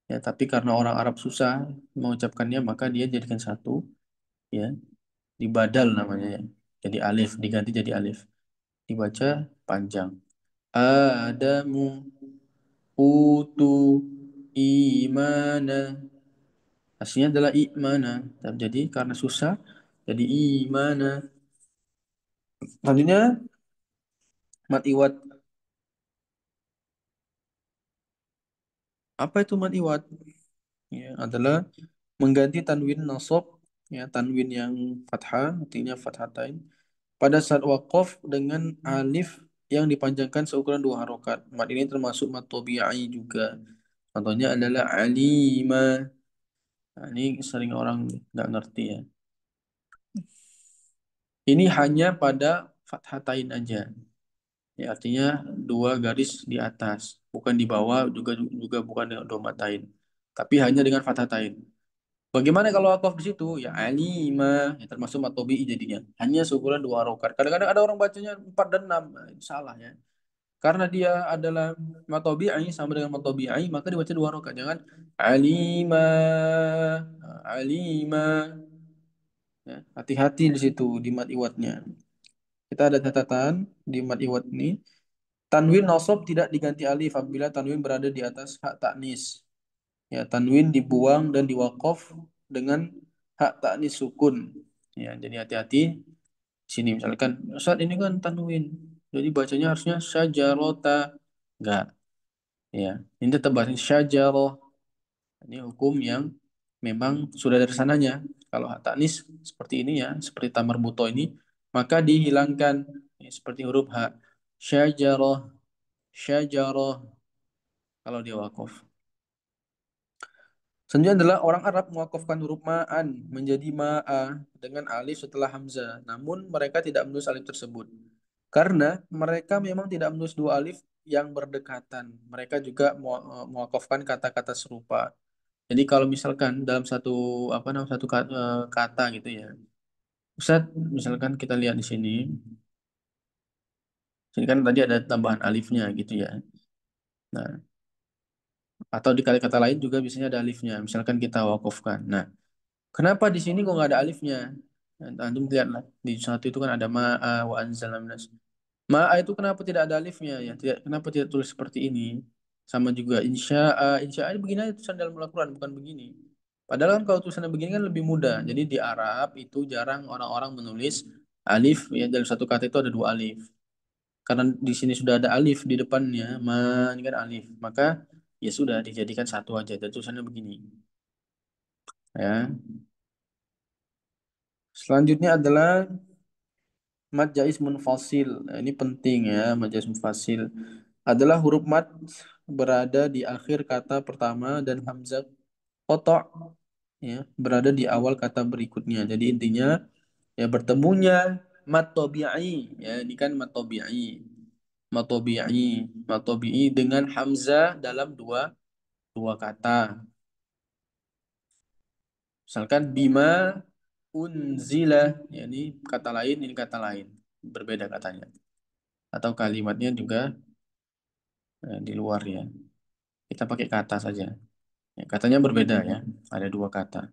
Ya, tapi karena orang Arab susah mengucapkannya, maka dia jadikan satu, ya, dibadal namanya, ya. Jadi alif diganti jadi alif. Dibaca panjang. Adamu utu imana. Aslinya adalah imana. Jadi karena susah jadi imana. Selanjutnya mat iwat. Apa itu mat iwat? Ya, adalah mengganti tanwin nasab, ya, tanwin yang fathah artinya fathatain pada saat waqaf dengan alif yang dipanjangkan seukuran dua harokat. Mat ini termasuk mat tabi'i juga. Contohnya adalah alima. Nah, ini sering orang nggak ngerti, ya. Ini hanya pada fathatain aja. Ya, artinya dua garis di atas, bukan di bawah, juga juga bukan dengan domatain, tapi hanya dengan fathatain. Bagaimana kalau wakaf di situ? Ya alima, ya termasuk matobi jadinya. Hanya seukuran dua harokat. Kadang-kadang ada orang bacanya 4 dan 6. Nah, ini salah, ya. Karena dia adalah matobi'i sama dengan matobi'i, maka dibaca dua harokat. Jangan alima, alima. Ya, hati-hati di situ di mat iwatnya. Kita ada catatan di mat iwat ini. Tanwin nasab tidak diganti alif apabila tanwin berada di atas hak taknis. Ya, tanwin dibuang dan diwakaf dengan hak taknis sukun. Ya, jadi hati-hati sini misalkan saat ini kan tanwin. Jadi bacanya harusnya syajarota. Enggak, ya. Ini tetap bahasa syajaroh. Ini hukum yang memang sudah dari sananya. Kalau hak taknis seperti ini ya, seperti tamar buto ini, maka dihilangkan ya, seperti huruf H. Syajarah, syajarah kalau dia wakaf. Selanjutnya adalah orang Arab mewakafkan huruf ma'an menjadi ma'a dengan alif setelah hamzah. Namun mereka tidak menulis alif tersebut. Karena mereka memang tidak menulis dua alif yang berdekatan. Mereka juga mewakafkan kata-kata serupa. Jadi kalau misalkan dalam satu apa namanya satu kata gitu ya. Ustaz, misalkan kita lihat di sini. Sini kan tadi ada tambahan alifnya gitu ya. Nah, atau di kata-kata lain juga biasanya ada alifnya. Misalkan kita wakafkan. Nah, kenapa di sini kok nggak ada alifnya? Nah, antum lihatlah di satu itu kan ada ma'a wa anzalna minas. Ma'a itu kenapa tidak ada alifnya ya? Tidak, kenapa tidak tulis seperti ini? Sama juga insya'a, insya'a ini begini aja tulisan dalam Al-Quran bukan begini. Padahal kan kalau tulisannya begini kan lebih mudah. Jadi di Arab itu jarang orang-orang menulis alif ya dalam satu kata itu ada dua alif. Karena di sini sudah ada alif di depannya, ma ini kan alif. Maka ya sudah dijadikan satu aja dan tulisannya begini. Ya. Selanjutnya adalah mad jaiz munfasil. Nah, ini penting ya, mad jaiz munfasil. Adalah huruf mad berada di akhir kata pertama dan hamzah kotok ya, berada di awal kata berikutnya. Jadi intinya ya bertemunya mad tabi'i ya, ini kan mad tabi'i. Mad tabi'i, mad tabi'i dengan hamzah dalam dua dua kata. Misalkan bima unzila, ya ini kata lain, ini kata lain. Berbeda katanya. Atau kalimatnya juga di luar ya. Kita pakai kata saja. Ya, katanya berbeda ya. Ada dua kata.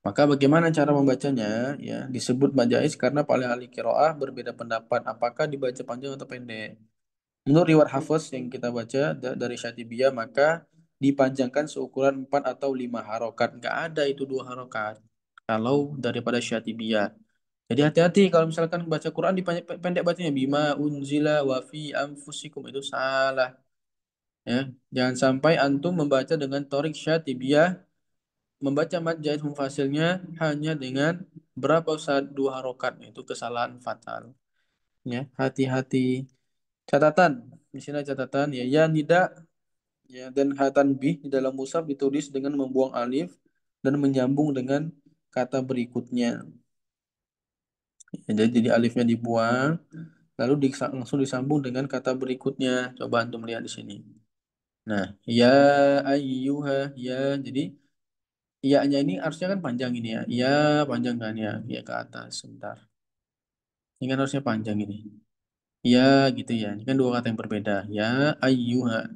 Maka bagaimana cara membacanya? Ya, disebut majais karena paling ahli kiroah berbeda pendapat apakah dibaca panjang atau pendek. Menurut riwayat Hafiz yang kita baca dari Syatibiyah maka dipanjangkan seukuran 4 atau 5 harokat. Nggak ada itu dua harokat. Kalau daripada Syatibiyah. Jadi hati-hati kalau misalkan baca Quran dipendek bacanya bima unzila wa fi anfusikum itu salah ya. Jangan sampai antum membaca dengan torik Syatibiyah membaca mad jaiz munfasilnya hanya dengan berapa saat dua harokat itu kesalahan fatal ya. Hati-hati. Catatan di sini ada catatan ya ya nida ya dan hatan bih di dalam mushaf ditulis dengan membuang alif dan menyambung dengan kata berikutnya. Ya, jadi alifnya dibuang, lalu langsung disambung dengan kata berikutnya. Coba antum lihat di sini. Nah, ya ayyuha ya. Jadi ya-nya ini harusnya kan panjang ini ya. Ya panjang kan ya. Ya ke atas sebentar. Ini kan harusnya panjang ini. Ya gitu ya. Ini kan dua kata yang berbeda. Ya ayyuha.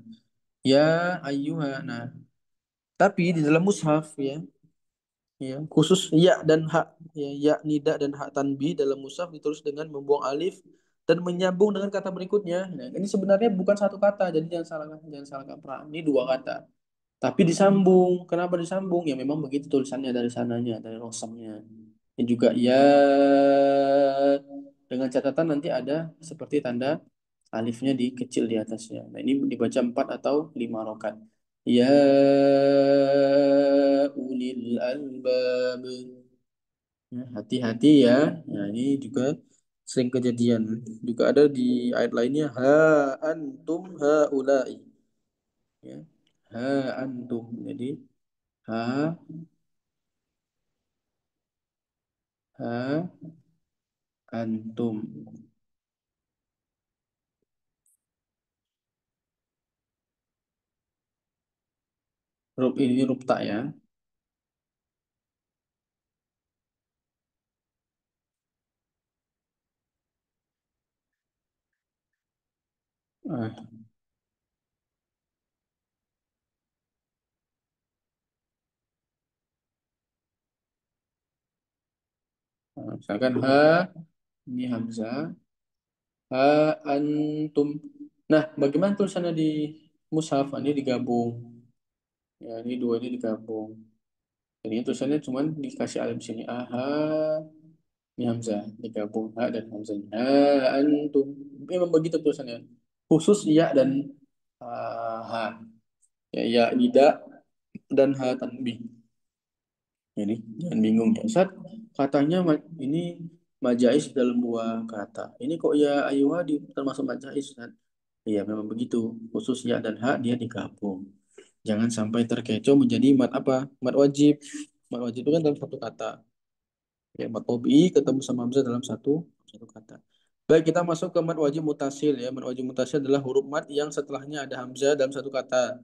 Ya ayyuha. Nah, tapi di dalam mushaf ya, ya khusus ya dan hak ya, ya nida dan hak tanbih dalam mushaf ditulis dengan membuang alif dan menyambung dengan kata berikutnya. Nah, ini sebenarnya bukan satu kata, jadi jangan salah kaprah. Ini dua kata. Tapi disambung. Kenapa disambung? Ya memang begitu tulisannya dari sananya, dari rosamnya. Dan juga ya dengan catatan nanti ada seperti tanda alifnya di kecil di atasnya. Nah, ini dibaca 4 atau 5 rokat. Ya ulil albab. Ya, hati-hati ya. Nah, ini juga sering kejadian. Juga ada di ayat lainnya ha antum haulai. Ya. Ha antum. Jadi ha ha antum. Huruf ini huruf tak ya. Ah, misalkan ha ini hamzah, ha antum. Nah, bagaimana tulisannya di mushaf? Ini digabung. Ya, ini dua ini digabung. Jadi tulisannya cuma dikasih alif di sini. Aha, ini hamzah digabung ha dan hamzah. Ha antum. Memang begitu tulisannya. Khusus ya dan ha. Ya, ya tidak dan ha tanbih. Jadi jangan bingung ya. Ustaz, katanya ini majais dalam dua kata. Ini kok ya ayyuhadi termasuk majais, Ustaz? Iya, memang begitu. Khusus ya dan hak dia digabung. Jangan sampai terkecoh menjadi mat apa? Mat wajib. Mat wajib itu kan dalam satu kata. Ya, mat tobi ketemu sama hamzah dalam satu kata. Baik, kita masuk ke mat wajib mutasil ya. Mat wajib mutasil adalah huruf mat yang setelahnya ada hamzah dalam satu kata.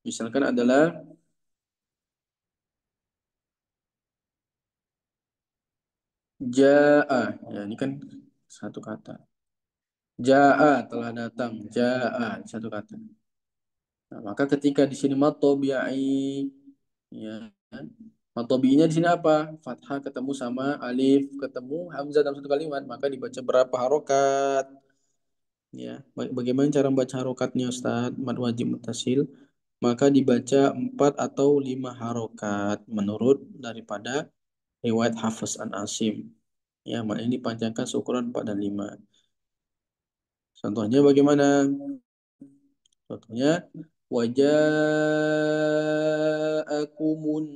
Misalkan adalah jaa. Ya, ini kan satu kata. Jaa telah datang. Jaa satu kata. Nah, maka ketika di sini matobi'i ya matobi'inya di sini apa? Fathah ketemu sama alif ketemu hamzah dalam satu kalimat, maka dibaca berapa harokat? Ya, bagaimana cara membaca harokatnya Ustaz? Mad wajib mutasil. Maka dibaca 4 atau 5 harokat menurut daripada riwayat Hafiz an Asim. Ya, mad ini dipanjangkan seukuran 4 dan 5. Contohnya bagaimana? Contohnya waja'akumun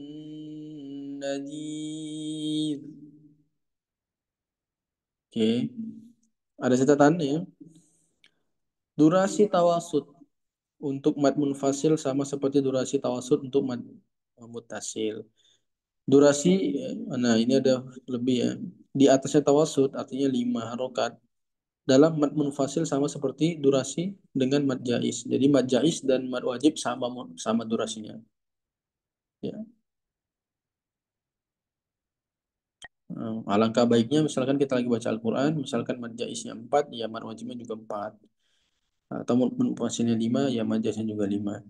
nadhir. Oke. Ada catatannya. Durasi tawasud untuk mad munfasil sama seperti durasi tawasud untuk mad muttasil. Durasi, nah ini ada lebih ya. Di atasnya tawasud artinya 5 harokat. Dalam mad munfasil sama seperti durasi dengan mad jais. Jadi mad jais dan mad wajib sama sama durasinya. Ya. Alangkah baiknya misalkan kita lagi baca Al-Quran, misalkan mad jaisnya 4, ya mad wajibnya juga 4. Atau mad munfasilnya 5, ya mad jaisnya juga 5.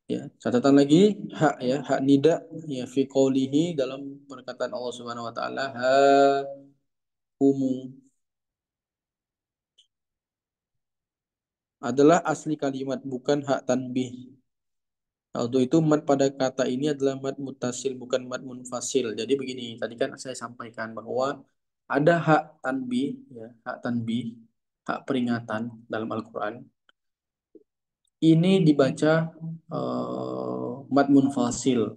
Ya, catatan lagi hak ya, hak nida ya fi qoulihi dalam perkataan Allah Subhanahu wa taala ha umu adalah asli kalimat bukan hak tanbih. Untuk itu mat pada kata ini adalah mat mutasil bukan mat munfasil. Jadi begini, tadi kan saya sampaikan bahwa ada hak tanbih ya, hak tanbih, hak peringatan dalam Al-Qur'an. Ini dibaca mad munfasil.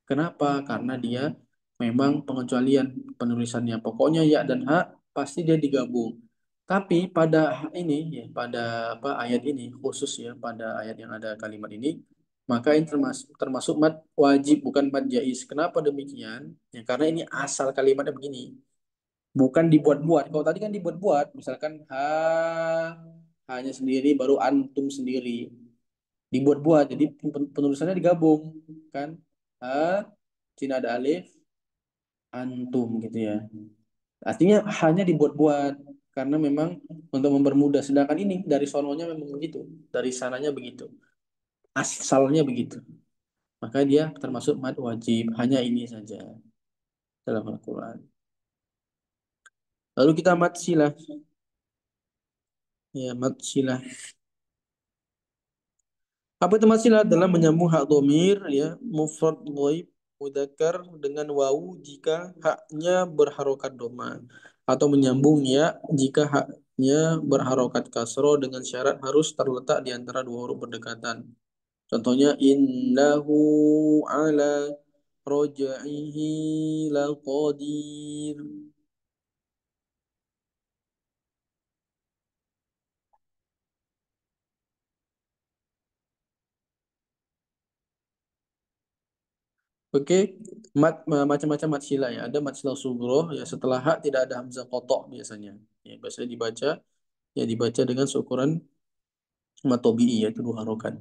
Kenapa? Karena dia memang pengecualian penulisannya. Pokoknya ya dan hak pasti dia digabung. Tapi pada ini ya, pada apa ayat ini khusus ya, pada ayat yang ada kalimat ini, maka ini termasuk mad wajib bukan mad jaiz. Kenapa demikian? Ya karena ini asal kalimatnya begini, bukan dibuat-buat. Kalau tadi kan dibuat-buat, misalkan hanya sendiri baru antum sendiri dibuat-buat. Jadi penulisannya digabung kan. Ha, Cina ada alif, antum gitu ya. Artinya hanya dibuat-buat karena memang untuk mempermudah. Sedangkan ini dari sononya memang begitu, dari sananya begitu, asalnya begitu. Maka dia termasuk mad wajib. Hanya ini saja dalam Al-Quran. Lalu kita mad silah. Ya, mad silah. Apa itu masilah adalah menyambung hak domir ya mufrad ghaib mudzakkar dengan wawu jika haknya berharokat doma atau menyambung ya jika haknya berharokat kasro dengan syarat harus terletak di antara dua huruf berdekatan. Contohnya innahu ala rojaihi laqadir. Oke, macam-macam mat sila ya. Ada mat sila sugro ya setelah hak tidak ada hamzah kotok biasanya. Ya, biasanya dibaca ya dibaca dengan seukuran matobi'i yaitu dua harokat.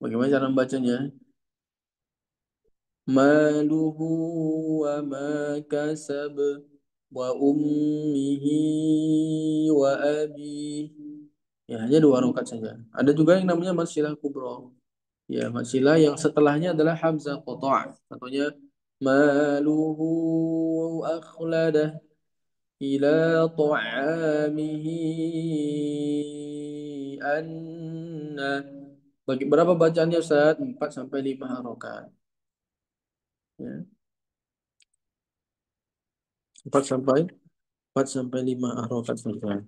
Bagaimana cara membacanya? Maluhu wa ma kasab wa ummihi wa abi. Ya hanya dua harokat saja. Ada juga yang namanya masilah kubro. Ya masilah yang setelahnya adalah hamzah qata'. Contohnya maluhu akhladah ila ta'amihi anna. Bagi berapa bacaannya Ustaz? 4 sampai 5 harokat. Ya. 4 sampai 4 sampai 5 harokat saja.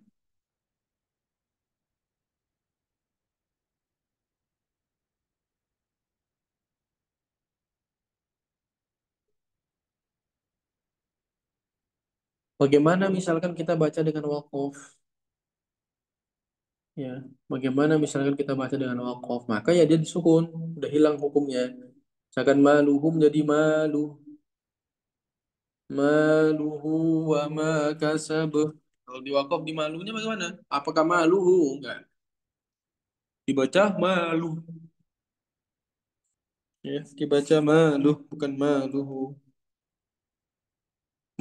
Bagaimana misalkan kita baca dengan waqaf, ya? Bagaimana misalkan kita baca dengan waqaf, maka ya dia disukun, udah hilang hukumnya. Misalkan maluhum jadi maluhu wa ma kasab. Kalau di wakaf di malunya bagaimana? Apakah maluhu? Enggak. Dibaca malu. Ya, dibaca malu bukan maluhu.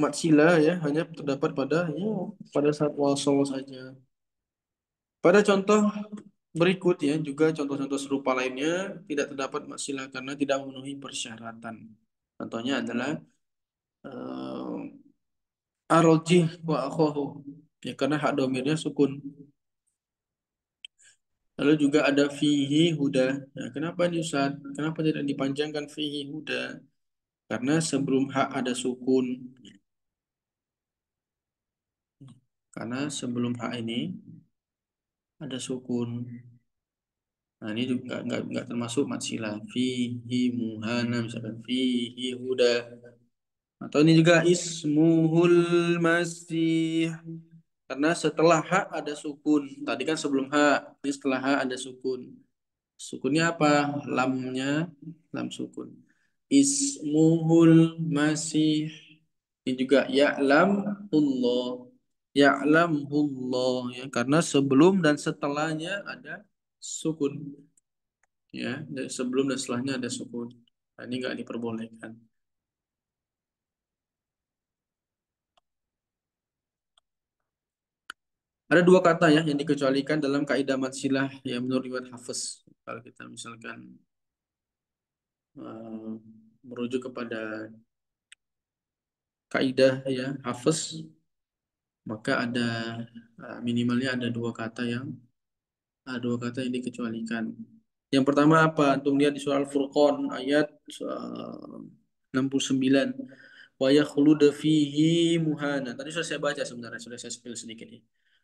Matsila ya hanya terdapat pada ya pada saat wasol saja. Pada contoh berikut ya juga contoh-contoh serupa lainnya tidak terdapat matsilah karena tidak memenuhi persyaratan. Contohnya adalah arojih wa akhohu. Ya karena hak domirnya sukun. Lalu juga ada fihi huda. Nah, kenapa nih Ustaz? Kenapa tidak dipanjangkan fihi huda? Karena sebelum hak ada sukun. Karena sebelum hak ini ada sukun. Nah, ini juga nggak termasuk matsilah. Fihi muhana misalkan fihi huda. Atau ini juga ismuhul masih. Karena setelah hak ada sukun. Tadi kan sebelum hak, ini setelah hak ada sukun. Sukunnya apa? Lamnya lam sukun. Ismuhul masih. Ini juga ya'lamullah. Ya'lamullah ya karena sebelum dan setelahnya ada sukun ya. Sebelum dan setelahnya ada sukun. Nah, ini nggak diperbolehkan. Ada dua kata ya yang dikecualikan dalam kaidah matsilah yang menurut riwayat Hafiz. Kalau kita misalkan eh, merujuk kepada kaidah ya Hafiz, maka ada minimalnya ada dua kata yang dikecualikan. Yang pertama apa? Antum lihat di surah Al-Furqan ayat 69. Wa yakhluda fihi muhana. Tadi sudah saya baca sebenarnya, sudah saya spill sedikit ya.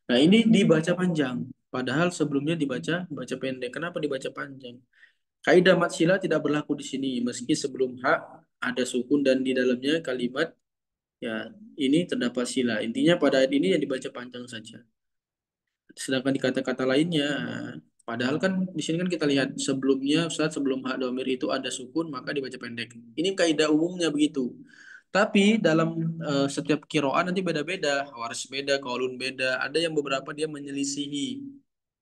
Nah, ini dibaca panjang. Padahal sebelumnya baca pendek. Kenapa dibaca panjang? Kaidah matsila tidak berlaku di sini meski sebelum hak ada sukun dan di dalamnya kalimat ya ini terdapat sila. Intinya pada ayat ini yang dibaca panjang saja. Sedangkan di kata-kata lainnya, padahal kan di sini kan kita lihat sebelumnya saat sebelum hak domir itu ada sukun maka dibaca pendek. Ini kaidah umumnya begitu. Tapi dalam setiap kiroan nanti beda-beda, waris beda, kaulun beda. Ada yang beberapa dia menyelisihi.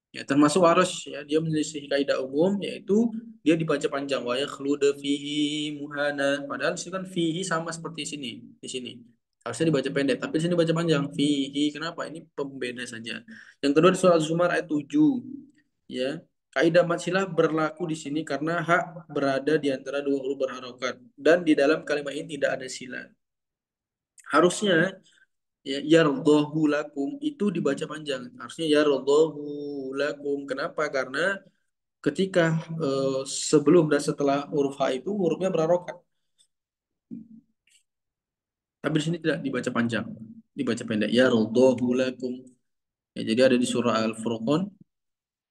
Ya, termasuk waras ya, dia menyelisih kaidah umum yaitu dia dibaca panjang wa yakhluda fihi muhana. Padahal di sini kan fihi sama seperti sini, di sini. Harusnya dibaca pendek, tapi di sini baca panjang. Fihi kenapa? Ini pembeda saja. Yang kedua di surah Az-Zumar ayat 7 ya. Kaidah matsilah berlaku di sini karena hak berada di antara dua huruf berharokat dan di dalam kalimat ini tidak ada sila. Harusnya ya yardhahu lakum itu dibaca panjang. Harusnya yardhahu lakum. Kenapa? Karena ketika sebelum dan setelah huruf H itu hurufnya berharokat. Tapi di sini tidak dibaca panjang, dibaca pendek. Yardhahu lakum. Ya, jadi ada di surah Al-Furqan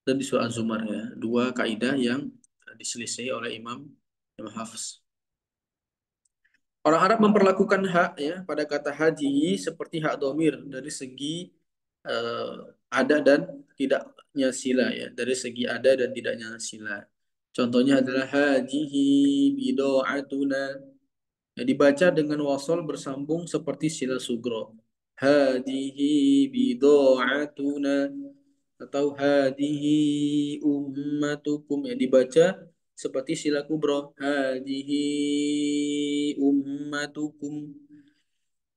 dan di surah Az-Zumar ya. Dua kaidah yang diselisih oleh Imam Hafiz. Orang Arab memperlakukan hak ya pada kata haji seperti hak domir dari segi eh, ada dan tidaknya sila ya dari segi ada dan tidaknya sila. Contohnya adalah hajihi bido'atuna ya, dibaca dengan wasol bersambung seperti sila sugro. Hadihi bido'atuna atau hadihi ummatukum ya dibaca seperti sila kubro. Hadihi ummatukum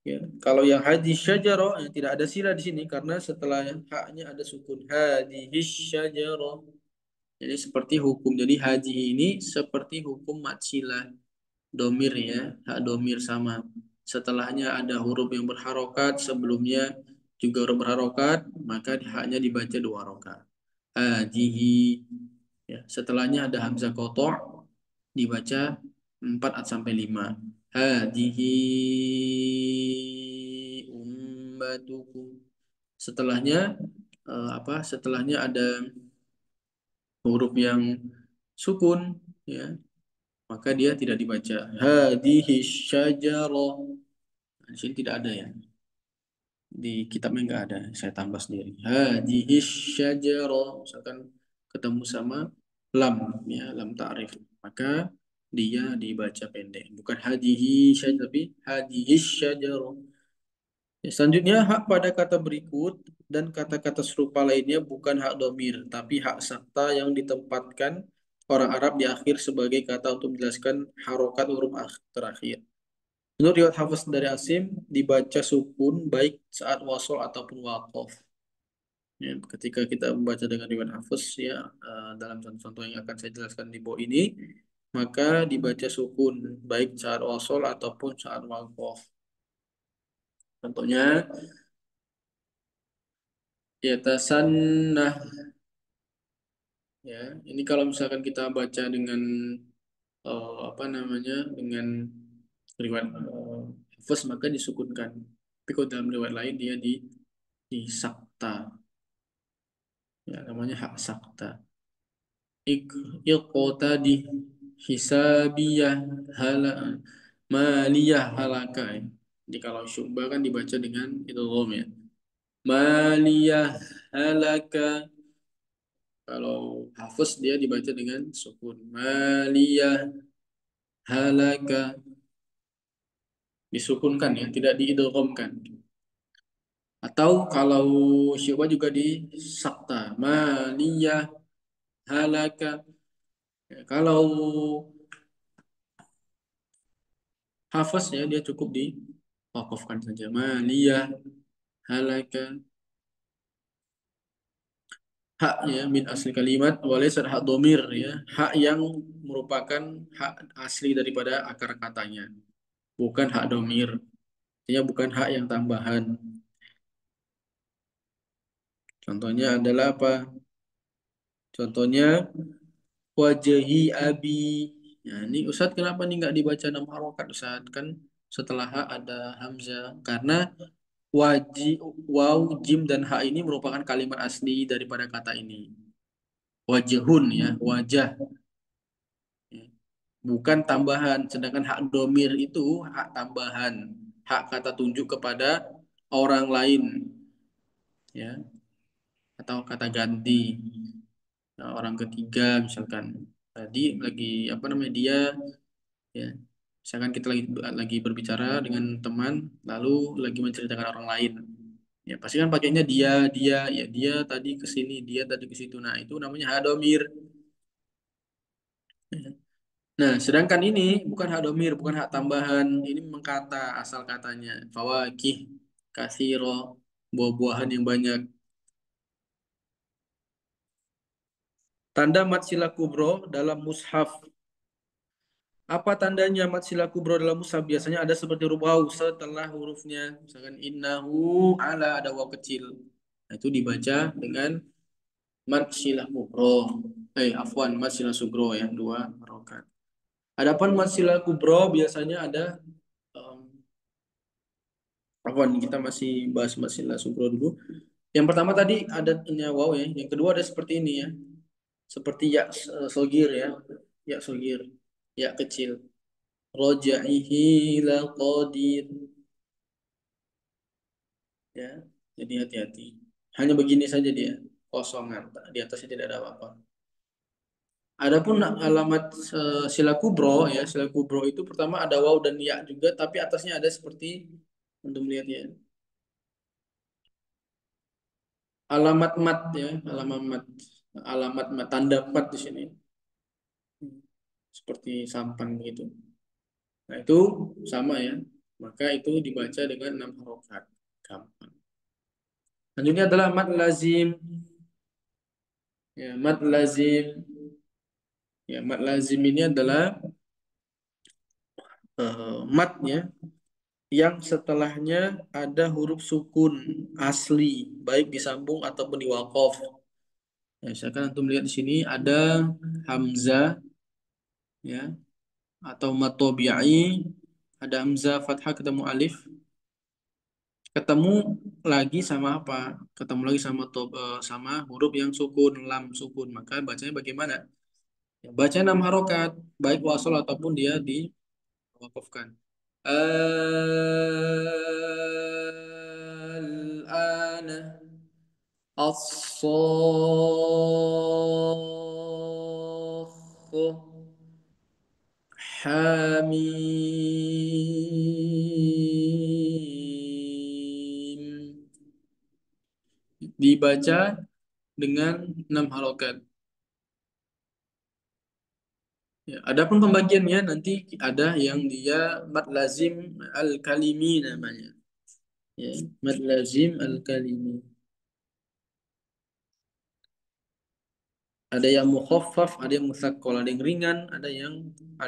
ya. Kalau yang hadis syajarah yang tidak ada sila di sini karena setelah haknya ada sukun hadis syajarah. Jadi seperti hukum. Jadi haji ini seperti hukum matsilah domir ya, hak domir sama. Setelahnya ada huruf yang berharokat, sebelumnya juga huruf berharokat, maka haknya dibaca dua harokat. Hajihi ya. Setelahnya ada hamzah kotor dibaca 4 sampai 5. Hadihi ummatukum. Setelahnya apa? Setelahnya ada huruf yang sukun ya, maka dia tidak dibaca. Hadihi syajarah. Nah, di sini tidak ada ya. Di kitabnya nggak ada, saya tambah sendiri. Hadhihi syajarah, misalkan ketemu sama lam, ya, lam ta'rif. Maka dia dibaca pendek. Bukan hadhihi syajarah, tapi hadhihi syajarah. Ya, selanjutnya hak pada kata berikut dan kata-kata serupa lainnya bukan hak domir, tapi hak sakta yang ditempatkan orang Arab di akhir sebagai kata untuk menjelaskan harokat huruf terakhir. Menurut riwayat Hafiz dari Asim, dibaca sukun baik saat wasol ataupun waqaf. Ya, ketika kita membaca dengan riwayat Hafiz, ya, dalam contoh-contoh yang akan saya jelaskan di bawah ini, maka dibaca sukun baik saat wasol ataupun saat waqaf. Contohnya, ya tasannah. Ya, ini kalau misalkan kita baca dengan apa namanya, dengan riwayat Hafiz, maka disukunkan. Tapi kalau dalam riwayat lain dia disakta, ya, namanya hak sakta. Ik iqtadi hisabiyah hala maliyah halaka. Jadi kalau syu'bah kan dibaca dengan idgham, ya. Maliyah halaka. Kalau hafaz dia dibaca dengan sukun. Maliyah halaka, disukunkan, ya, tidak diidghamkan. Atau kalau syu'bah juga disakta. Maliyah halaka. Ya, kalau hafaz, ya, dia cukup wakafkan saja. Maliyah halaka, hak, ya, min asli kalimat walaysa hak domir, ya, hak yang merupakan hak asli daripada akar katanya, bukan hak domir, artinya bukan hak yang tambahan. Contohnya adalah apa? Contohnya wajahi abi. Nah, ini Ustadz kenapa nih nggak dibaca 6 harokat Ustadz? Kan setelah hak ada hamzah. Karena waw, jim, dan ha ini merupakan kalimat asli daripada kata ini. Wajhun, ya, wajah, ya, bukan tambahan. Sedangkan hak domir itu hak tambahan, hak kata tunjuk kepada orang lain, ya, atau kata ganti. Nah, orang ketiga misalkan tadi lagi apa namanya dia, ya, misalkan kita lagi berbicara dengan teman lalu lagi menceritakan orang lain. Ya, pasti kan pakainya dia, ya, dia tadi ke sini, dia tadi ke situ. Nah, itu namanya hadomir. Nah, sedangkan ini bukan hak domir, bukan hak tambahan. Ini memang kata, asal katanya. Fawakih, kasiro, buah-buahan yang banyak. Tanda mat sila kubro dalam mushaf. Apa tandanya mat sila kubro dalam mushaf? Biasanya ada seperti huruf waw setelah hurufnya. Misalkan innahu ala, ada waw kecil. Nah, itu dibaca dengan mat sila kubro. Afwan, mat sila sugro, ya, 2 harokat. Adapun mat sila kubro biasanya ada, um, Afwan, kita masih bahas Masila Subro dulu. Yang pertama tadi ada wow, ya. Yang kedua ada seperti ini, ya. Seperti ya, sogir, ya. Ya sogir. Ya kecil. Roja'ihi laqadir. Ya. Jadi hati-hati. Hanya begini saja dia. Kosongan. Di atasnya tidak ada apa-apa. Adapun alamat sila kubro, ya. Sila kubro itu pertama ada waw dan ya juga. Tapi atasnya ada seperti, untuk melihatnya, alamat mat, ya, alamat mat, alamat mat, tanda mat di sini seperti sampan begitu. Nah, itu sama, ya, maka itu dibaca dengan 6 harokat, gampang. Selanjutnya adalah mat lazim, ya, mat lazim, ya, mat lazim ini adalah matnya yang setelahnya ada huruf sukun asli, baik disambung ataupun diwakaf. Ya, misalkan untuk melihat di sini ada hamzah, ya, atau matobi'i, ada hamzah fathah ketemu alif, ketemu lagi sama apa? Ketemu lagi sama sama huruf yang sukun, lam sukun. Maka bacanya bagaimana? Ya, baca 6 harokat, baik wasol ataupun dia diwakafkan. الصاخة حميم. Dibaca dengan 6 harokat. Ya, adapun pembagiannya nanti ada yang dia mad lazim al-kalimi namanya. Ya, mad lazim al-kalimi. Ada yang mukhaffaf, ada yang musaqqal, ada yang ringan, ada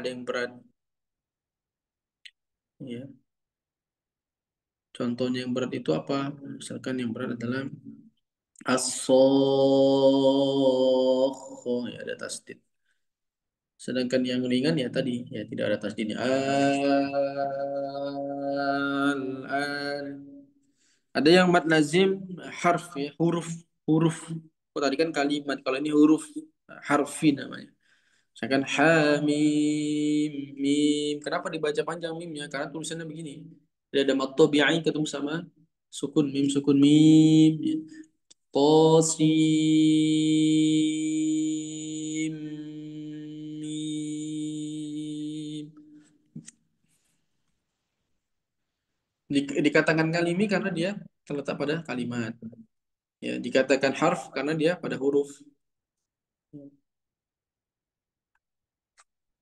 yang berat. Ya. Contohnya yang berat itu apa? Misalkan yang berat adalah as-sakhah, ya ada tasdid. Sedangkan yang ringan ya tadi ya tidak ada tasdidnya. Al. Ada yang mad lazim harf ya, huruf. Oh, tadi kan kalimat, kalau ini huruf harfi namanya. Misalkan hamim mim. Kenapa dibaca panjang mimnya? Karena tulisannya begini. Dia ada mat tabi'i ketemu sama sukun mim ya. Qasim mim. Dikatakan kalimi karena dia terletak pada kalimat. Ya, dikatakan harf karena dia pada huruf.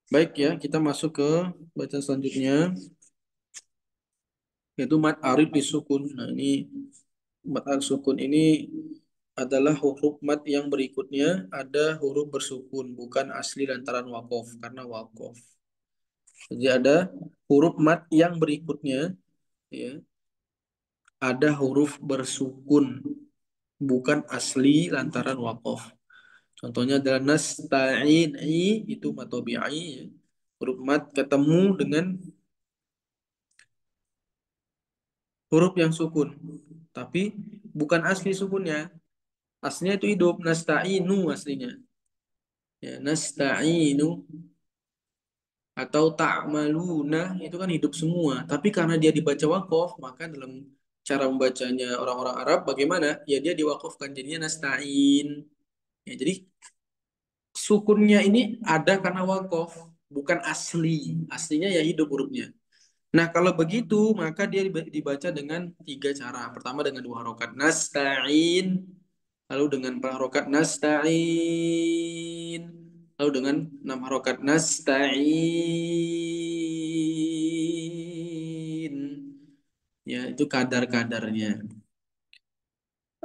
Baik ya, kita masuk ke bacaan selanjutnya, yaitu mad arid bisukun. Nah, ini mad arid sukun ini adalah huruf mad yang berikutnya ada huruf bersukun, bukan asli lantaran wakof, karena wakof. Jadi ada huruf mad yang berikutnya, ya, ada huruf bersukun, bukan asli lantaran wakof. Contohnya adalah nasta'in, itu mad tabi'i, ya. Huruf mad ketemu dengan huruf yang sukun, tapi bukan asli sukunnya. Aslinya itu hidup, nasta'inu aslinya. Ya, nasta'inu atau ta'maluna itu kan hidup semua. Tapi karena dia dibaca wakof, maka dalam cara membacanya orang-orang Arab bagaimana? Ya dia diwakofkan jadinya nasta'in. Ya, jadi sukunnya ini ada karena wakof, bukan asli. Aslinya ya hidup hurufnya. Nah, kalau begitu, maka dia dibaca dengan 3 cara. Pertama dengan 2 harokat nasta'in, lalu dengan 4 harokat nasta'in, lalu dengan 6 harokat nasta'in. Ya, itu kadar-kadarnya.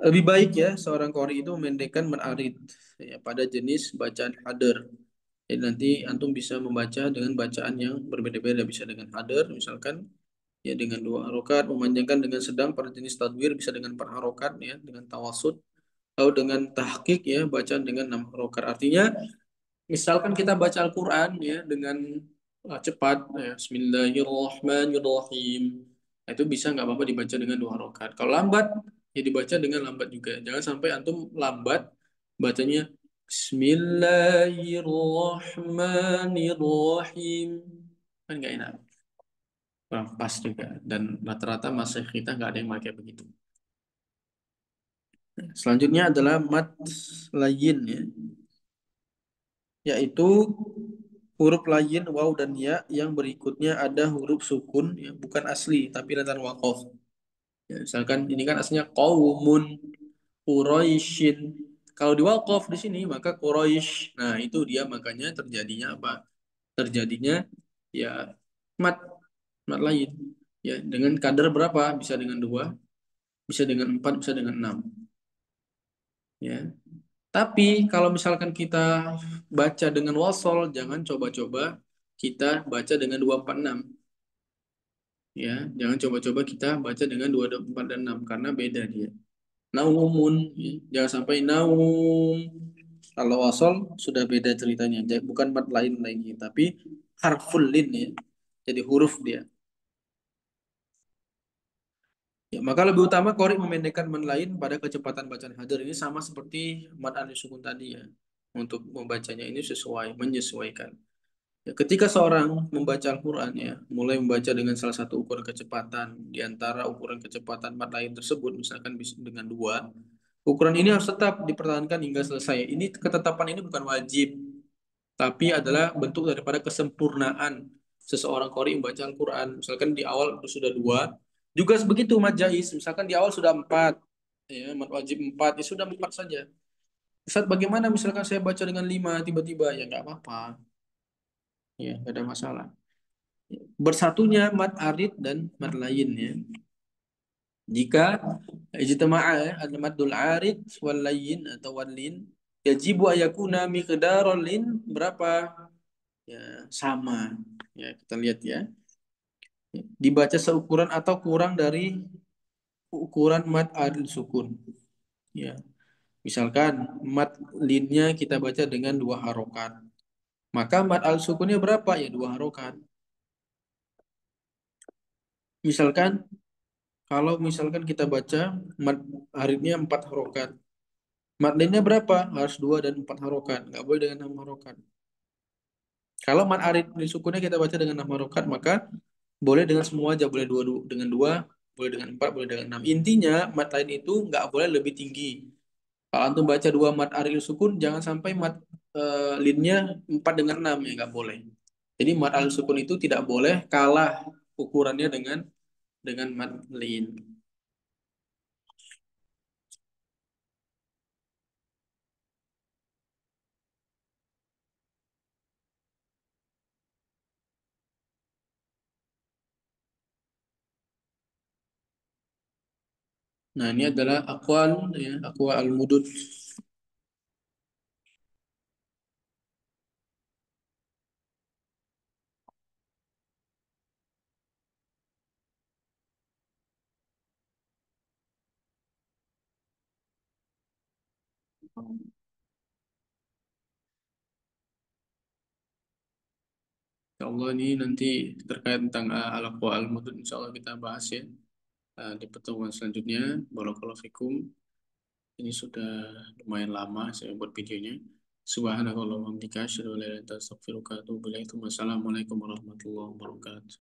Lebih baik ya seorang qori itu memendekkan menarid ya, pada jenis bacaan hadar. Jadi nanti antum bisa membaca dengan bacaan yang berbeda-beda, bisa dengan hadar misalkan ya dengan 2 harokat, memanjangkan dengan sedang pada jenis tadwir bisa dengan 4 harokat ya, dengan tawasud, lalu dengan tahqiq ya bacaan dengan 6 harokat. Artinya misalkan kita baca Al-Quran ya dengan cepat ya, Bismillahirrahmanirrahim. Nah, itu bisa nggak apa-apa dibaca dengan 2 harokat. Kalau lambat ya dibaca dengan lambat juga. Jangan sampai antum lambat bacanya Bismillahirrahmanirrahim. Kan nggak enak. Kurang pas juga. Dan rata-rata masih kita nggak ada yang pakai begitu. Selanjutnya adalah mat layin ya, yaitu huruf layin waw dan ya yang berikutnya ada huruf sukun ya, bukan asli tapi lantaran wakof. Ya, misalkan ini kan aslinya qaumun Quraisyin. Kalau di wakof di sini maka Quraisy. Nah, itu dia makanya terjadinya apa? Terjadinya ya mat mat lain. Ya, dengan kadar berapa? Bisa dengan 2, bisa dengan 4, bisa dengan 6. Ya. Tapi kalau misalkan kita baca dengan wasol, jangan coba-coba kita baca dengan 2, 4, 6. Ya, jangan coba-coba kita baca dengan 2, 4 dan 6 karena beda dia. Naumun, ya. Jangan sampai naum. Kalau wasol sudah beda ceritanya. Bukan mat lain lagi, tapi harful lin ya. Jadi huruf dia. Ya, maka lebih utama qori memendekkan man lain pada kecepatan bacaan hadir ini sama seperti mad al sukun tadi ya. Untuk membacanya ini menyesuaikan. Ya, ketika seorang membaca Al-Quran ya, mulai membaca dengan salah satu ukuran kecepatan di antara ukuran kecepatan mat lain tersebut, misalkan dengan dua, ukuran ini harus tetap dipertahankan hingga selesai. Ini ketetapan ini bukan wajib, tapi adalah bentuk daripada kesempurnaan seseorang qori membaca Al-Quran. Misalkan di awal itu sudah dua, juga begitu mat jais. Misalkan di awal sudah empat, ya, mat wajib empat, ya sudah empat saja. Ustaz, bagaimana misalkan saya baca dengan lima tiba-tiba, ya nggak apa-apa, ya nggak ada masalah. Bersatunya mat arid dan mat lain ya. Jika ijtama'a al-maddul arid wal layin atau wal lin, yajibu ayakuna miqdaran lin berapa? Ya, sama. Ya, kita lihat ya. Dibaca seukuran atau kurang dari ukuran mat arid sukun. Ya. Misalkan mat linnya kita baca dengan dua harokat. Maka mat al sukunnya berapa? Ya dua harokat. Misalkan kalau misalkan kita baca mat aridnya empat harokat. Mat lainnya berapa? Harus dua dan empat harokat. Nggak boleh dengan enam harokat. Kalau mat arid di sukunnya kita baca dengan enam harokat, maka boleh dengan semua aja. Boleh dengan dua, boleh dengan empat, boleh dengan enam. Intinya mat lain itu nggak boleh lebih tinggi. Kalau antum baca dua mat arid sukun, jangan sampai mat linnya empat dengan enam ya nggak boleh. Jadi mat al sukun itu tidak boleh kalah ukurannya dengan mat lin. Nah, ini adalah aqwal ya, aqwal al-mudud. Insya Allah ini nanti terkait tentang al-aqwal al-mudud, insya Allah kita bahas ya di pertemuan selanjutnya. Barakallahu fikum. Ini sudah lumayan lama saya buat videonya. Subhanakallahumma wa bihamdika asyhadu an la ilaha illa anta astaghfiruka wa atubu ilaik. Wassalamualaikum warahmatullahi wabarakatuh.